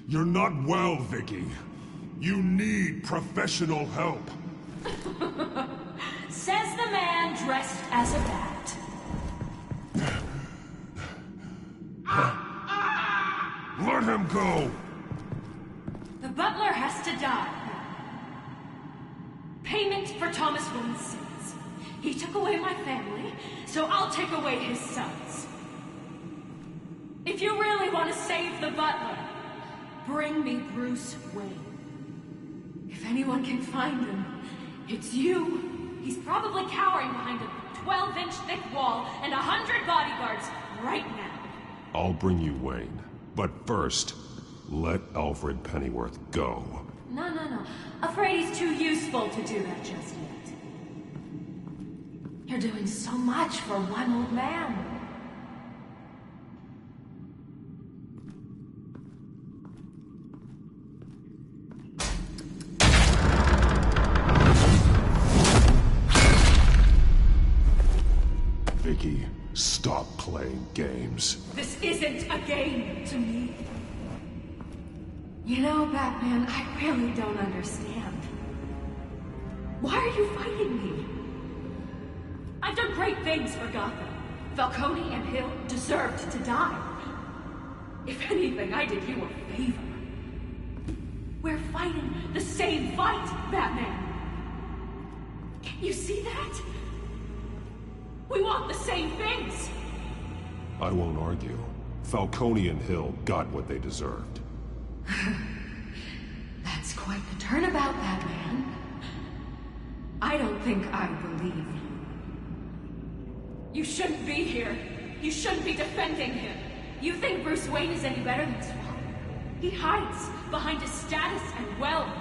You're not well, Vicky. You need professional help. Says the man dressed as a bat. Let him go! The butler has to die. Payment for Thomas Wayne's sins. He took away my family, so I'll take away his sons. If you really want to save the butler, bring me Bruce Wayne. If anyone can find him, it's you. He's probably cowering behind a 12-inch thick wall and 100 bodyguards right now. I'll bring you Wayne. But first, let Alfred Pennyworth go. No. Afraid he's too useful to do that just yet. You're doing so much for one old man. Vicky, stop playing games. This isn't a game to me. You know, Batman, I really don't understand. Why are you fighting me? I've done great things for Gotham. Falcone and Hill deserved to die. If anything, I did you a favor. We're fighting the same fight, Batman. Can you see that? We want the same things. I won't argue. Falcone and Hill got what they deserved. That's quite the turnabout, Batman. I don't think I believe you. You shouldn't be here. You shouldn't be defending him. You think Bruce Wayne is any better than Swamp? He hides behind his status and wealth.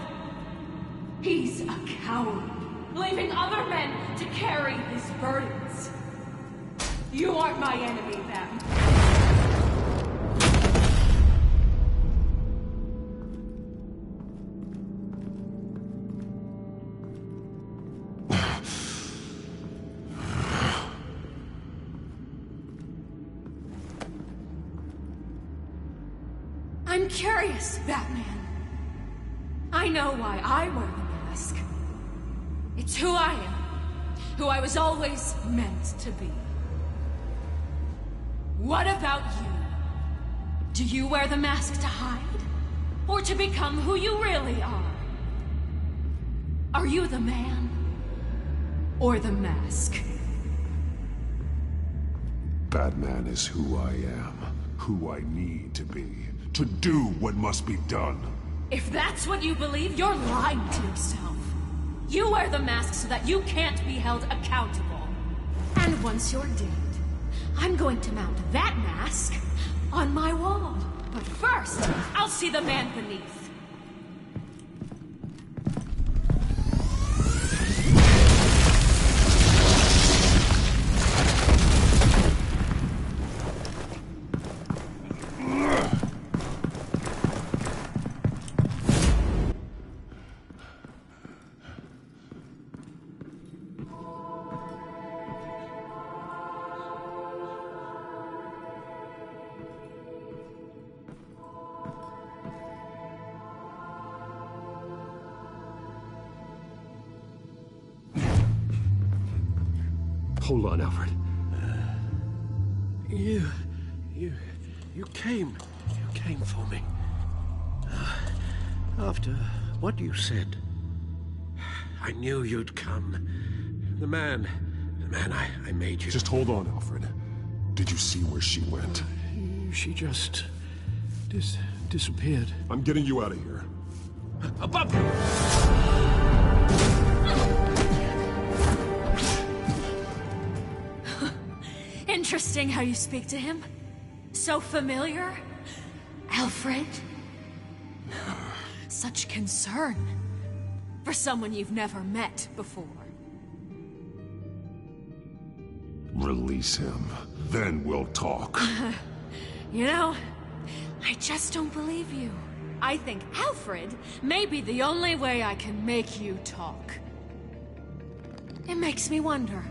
He's a coward, leaving other men to carry his burdens. You aren't my enemy, Batman. I'm curious, Batman. I know why I wear the mask. It's who I am. Who I was always meant to be. What about you? Do you wear the mask to hide? Or to become who you really are? Are you the man? or the mask. Batman is who I am, who I need to be, to do what must be done. If that's what you believe, you're lying to yourself. You wear the mask so that you can't be held accountable. And once you're dead, I'm going to mount that mask on my wall. But first, I'll see the man beneath. Hold on, Alfred. You came for me. After what you said, I knew you'd come. The man I made you. Just hold on, Alfred. Did you see where she went? She just disappeared. I'm getting you out of here. Above you! Interesting how you speak to him. So familiar. Alfred. Such concern for someone you've never met before. Release him. Then we'll talk. You know, I just don't believe you. I think Alfred may be the only way I can make you talk. It makes me wonder,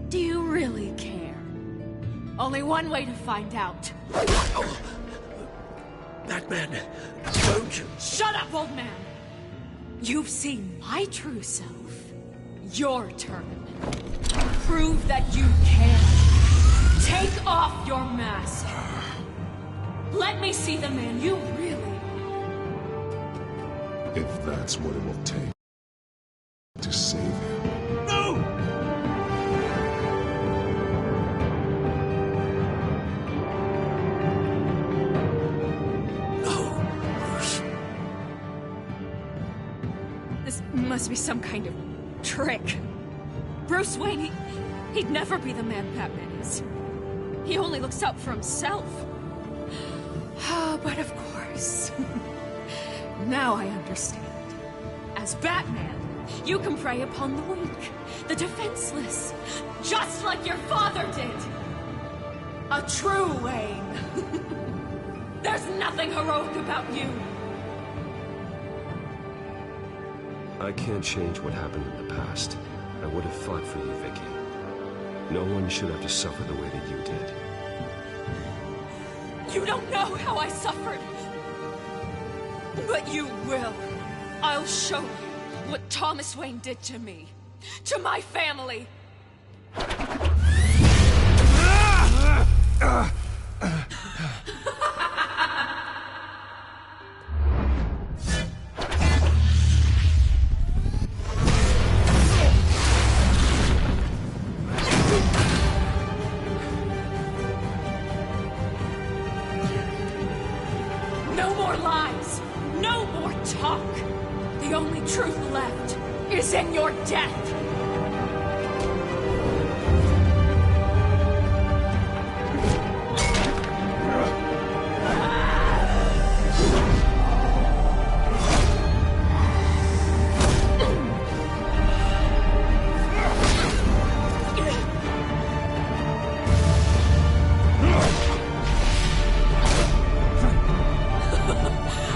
do you really care? Only one way to find out. Oh. Batman, don't you... Shut up, old man! You've seen my true self. Your turn. Prove that you can. Take off your mask. Let me see the man you really are. If that's what it will take to save him. No! This must be some kind of trick. Bruce Wayne, he'd never be the man Batman is. He only looks out for himself. But of course. Now I understand. As Batman, you can prey upon the weak, the defenseless, just like your father did. A true Wayne. There's nothing heroic about you. I can't change what happened in the past. I would have fought for you, Vicky. No one should have to suffer the way that you did. You don't know how I suffered. But you will. I'll show you what Thomas Wayne did to me. To my family. No more lies. No more talk. The only truth left is in your death.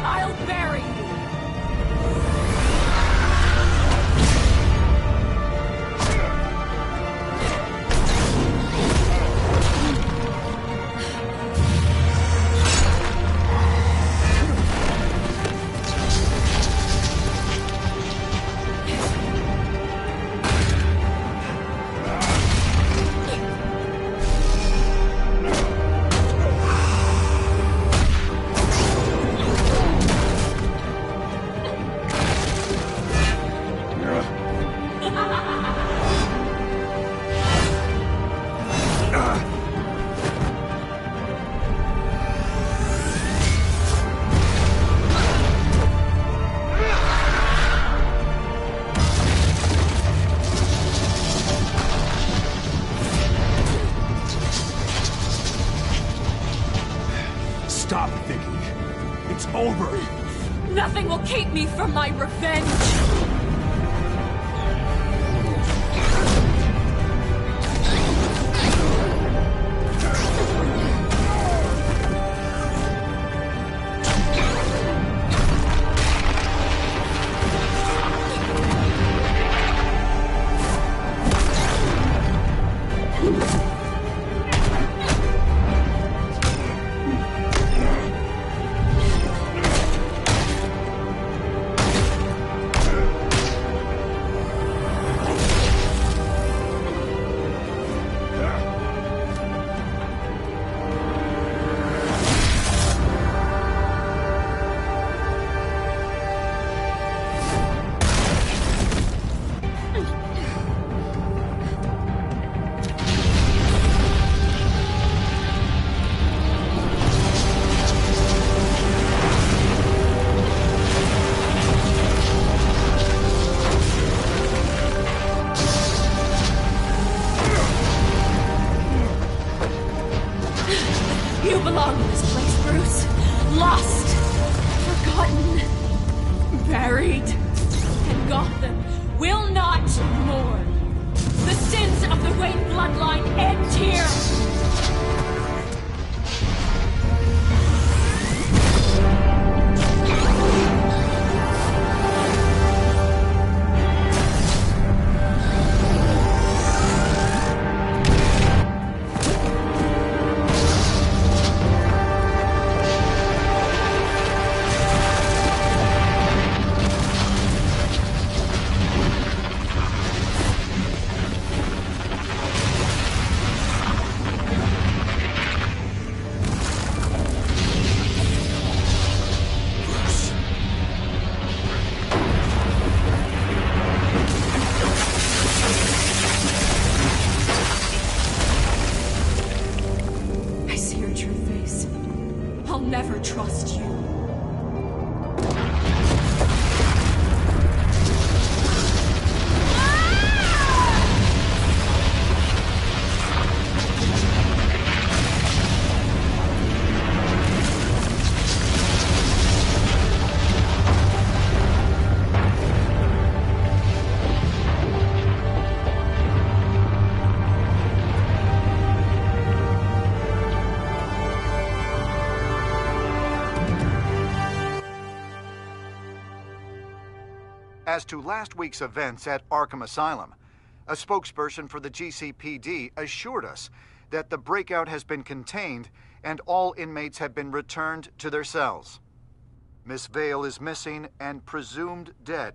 I'll bury you. over. Nothing will keep me from my revenge. As to last week's events at Arkham Asylum, a spokesperson for the GCPD assured us that the breakout has been contained and all inmates have been returned to their cells. Miss Vale is missing and presumed dead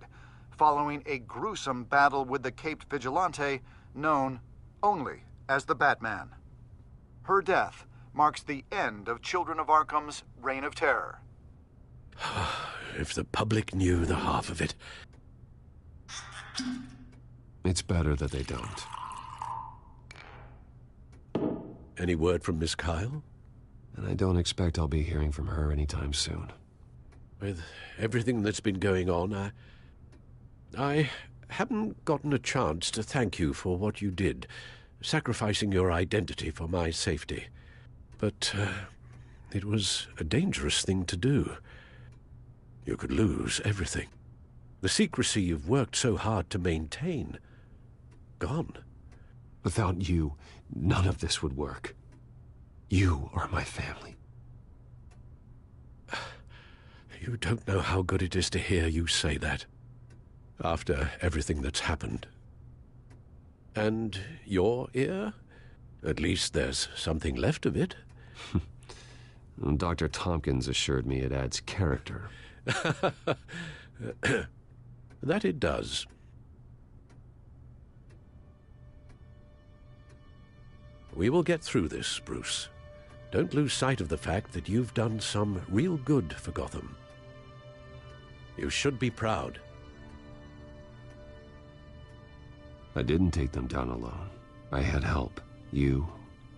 following a gruesome battle with the caped vigilante known only as the Batman. Her death marks the end of Children of Arkham's reign of terror. If the public knew the half of it. It's better that they don't. Any word from Miss Kyle? And I don't expect I'll be hearing from her anytime soon. With everything that's been going on, I haven't gotten a chance to thank you for what you did, sacrificing your identity for my safety. But it was a dangerous thing to do. You could lose everything. The secrecy you've worked so hard to maintain. Gone. Without you, none of this would work. You are my family. You don't know how good it is to hear you say that. After everything that's happened. And your ear? At least there's something left of it. Dr. Tompkins assured me it adds character. That it does. We will get through this, Bruce. Don't lose sight of the fact that you've done some real good for Gotham. You should be proud. I didn't take them down alone. I had help. You,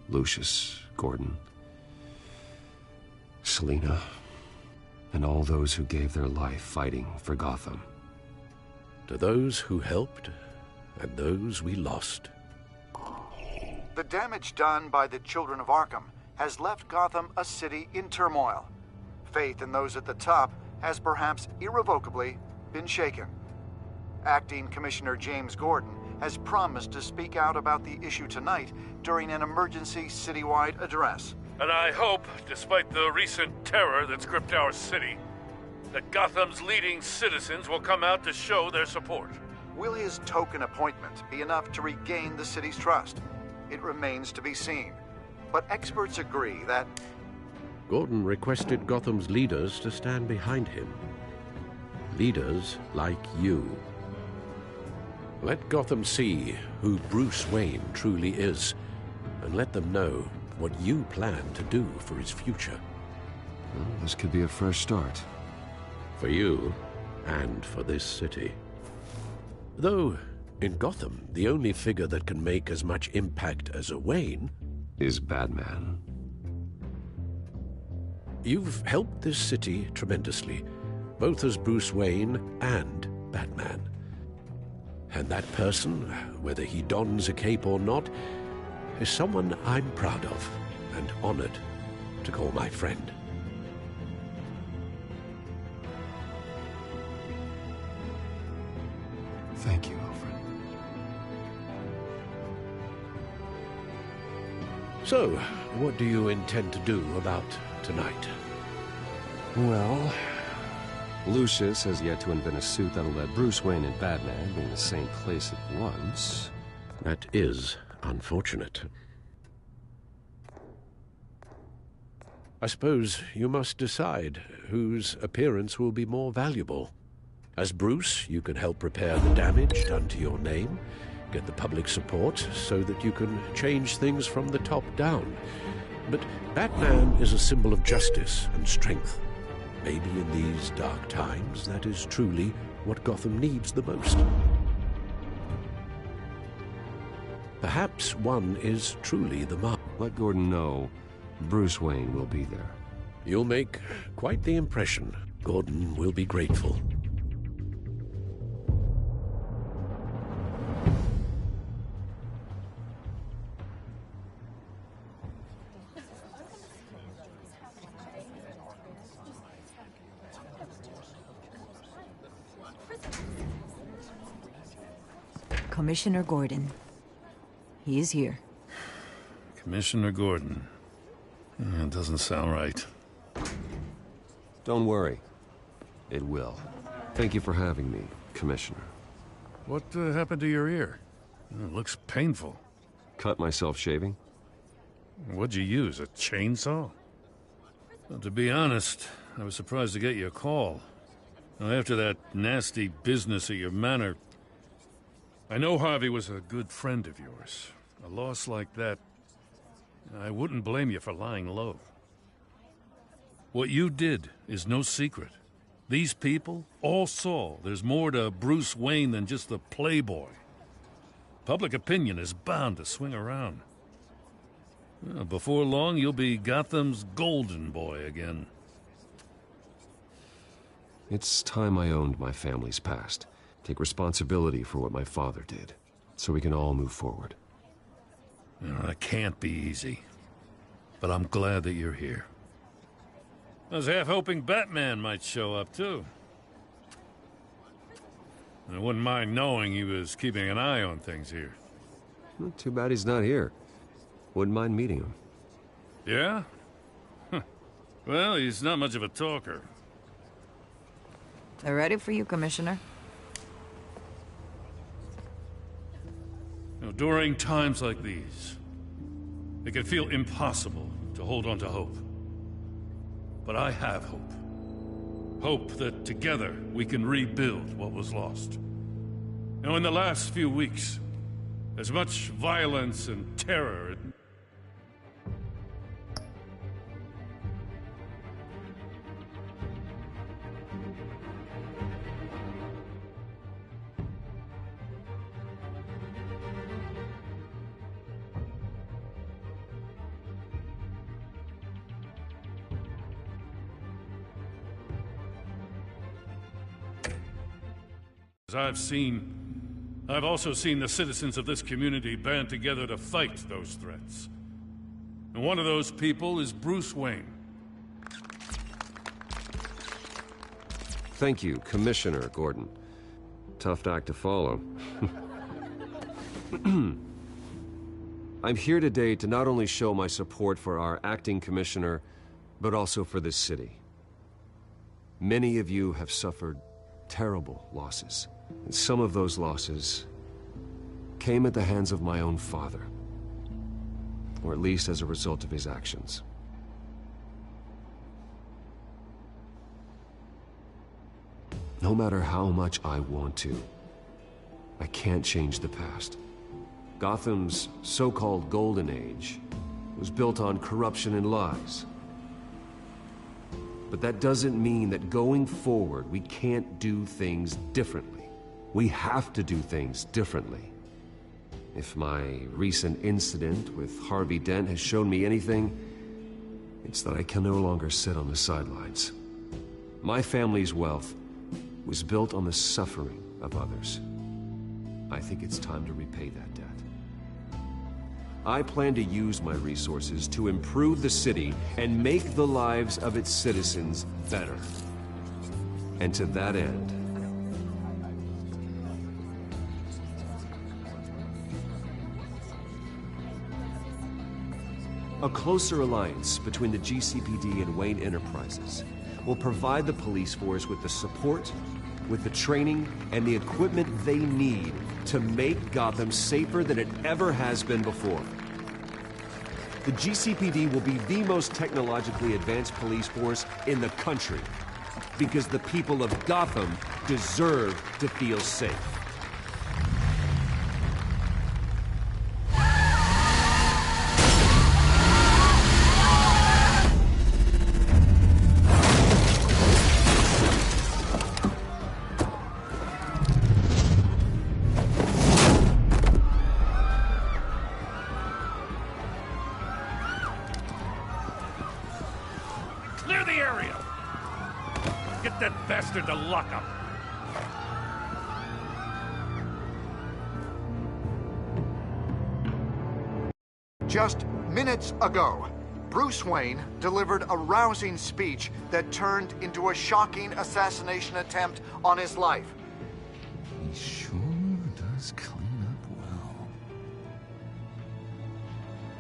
Lucius, Gordon, Selina, and all those who gave their life fighting for Gotham. To those who helped, and those we lost. The damage done by the Children of Arkham has left Gotham a city in turmoil. Faith in those at the top has perhaps irrevocably been shaken. Acting Commissioner James Gordon has promised to speak out about the issue tonight during an emergency citywide address. And I hope, despite the recent terror that's gripped our city, that Gotham's leading citizens will come out to show their support. Will his token appointment be enough to regain the city's trust? It remains to be seen. But experts agree that Gordon requested Gotham's leaders to stand behind him. Leaders like you. Let Gotham see who Bruce Wayne truly is, and let them know what you plan to do for his future. Well, this could be a fresh start. For you, and for this city. Though, in Gotham, the only figure that can make as much impact as a Wayne is Batman. You've helped this city tremendously, both as Bruce Wayne and Batman. And that person, whether he dons a cape or not, is someone I'm proud of and honored to call my friend. Thank you, Alfred. So, what do you intend to do about tonight? Well, Lucius has yet to invent a suit that'll let Bruce Wayne and Batman be in the same place at once. That is unfortunate. I suppose you must decide whose appearance will be more valuable. As Bruce, you can help repair the damage done to your name, get the public support so that you can change things from the top down. But Batman is a symbol of justice and strength. Maybe in these dark times, that is truly what Gotham needs the most. Perhaps one is truly the mark. Let Gordon know Bruce Wayne will be there. You'll make quite the impression. Gordon will be grateful. Commissioner Gordon. He is here. Commissioner Gordon. It doesn't sound right. Don't worry. It will. Thank you for having me, Commissioner. What happened to your ear? It looks painful. Cut myself shaving. What'd you use, a chainsaw? Well, to be honest, I was surprised to get your call. Now, after that nasty business at your manor, I know Harvey was a good friend of yours. A loss like that, I wouldn't blame you for lying low. What you did is no secret. These people all saw there's more to Bruce Wayne than just the playboy. Public opinion is bound to swing around. Well, before long, you'll be Gotham's golden boy again. It's time I owned my family's past. Take responsibility for what my father did, so we can all move forward. That can't be easy. But I'm glad that you're here. I was half hoping Batman might show up, too. I wouldn't mind knowing he was keeping an eye on things here. Well, too bad he's not here. Wouldn't mind meeting him. Yeah? Well, he's not much of a talker. They're ready for you, Commissioner. During times like these, it can feel impossible to hold on to hope. But I have hope. Hope that together we can rebuild what was lost. Now, in the last few weeks, as much violence and terror as I've also seen the citizens of this community band together to fight those threats. And one of those people is Bruce Wayne. Thank you, Commissioner Gordon. Tough act to follow. I'm here today to not only show my support for our acting commissioner, but also for this city. Many of you have suffered terrible losses, and some of those losses came at the hands of my own father, or at least as a result of his actions. No matter how much I want to, I can't change the past. Gotham's so-called Golden Age was built on corruption and lies. But that doesn't mean that going forward, we can't do things differently. We have to do things differently. If my recent incident with Harvey Dent has shown me anything, it's that I can no longer sit on the sidelines. My family's wealth was built on the suffering of others. I think it's time to repay that debt. I plan to use my resources to improve the city and make the lives of its citizens better. And to that end, a closer alliance between the GCPD and Wayne Enterprises will provide the police force with the support, with the training, and the equipment they need to make Gotham safer than it ever has been before. The GCPD will be the most technologically advanced police force in the country, because the people of Gotham deserve to feel safe. Clear the area! Get that bastard to lockup! Just minutes ago, Bruce Wayne delivered a rousing speech that turned into a shocking assassination attempt on his life. He sure does clean up well.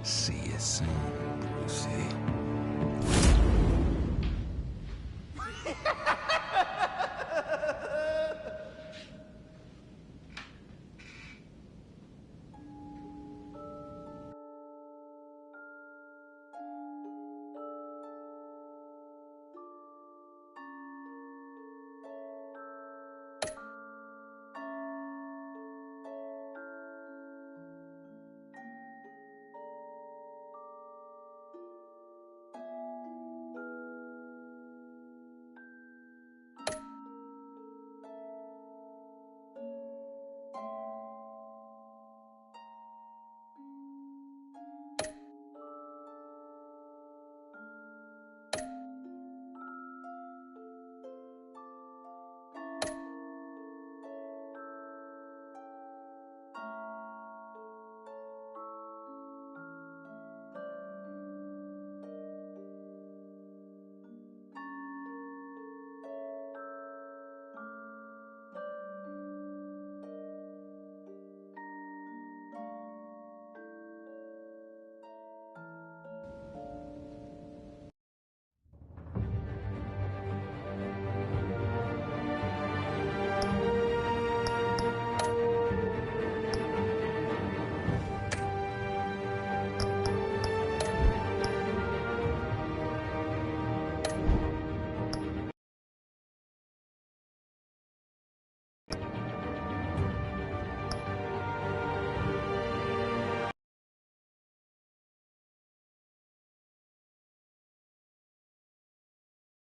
See you soon, Brucey.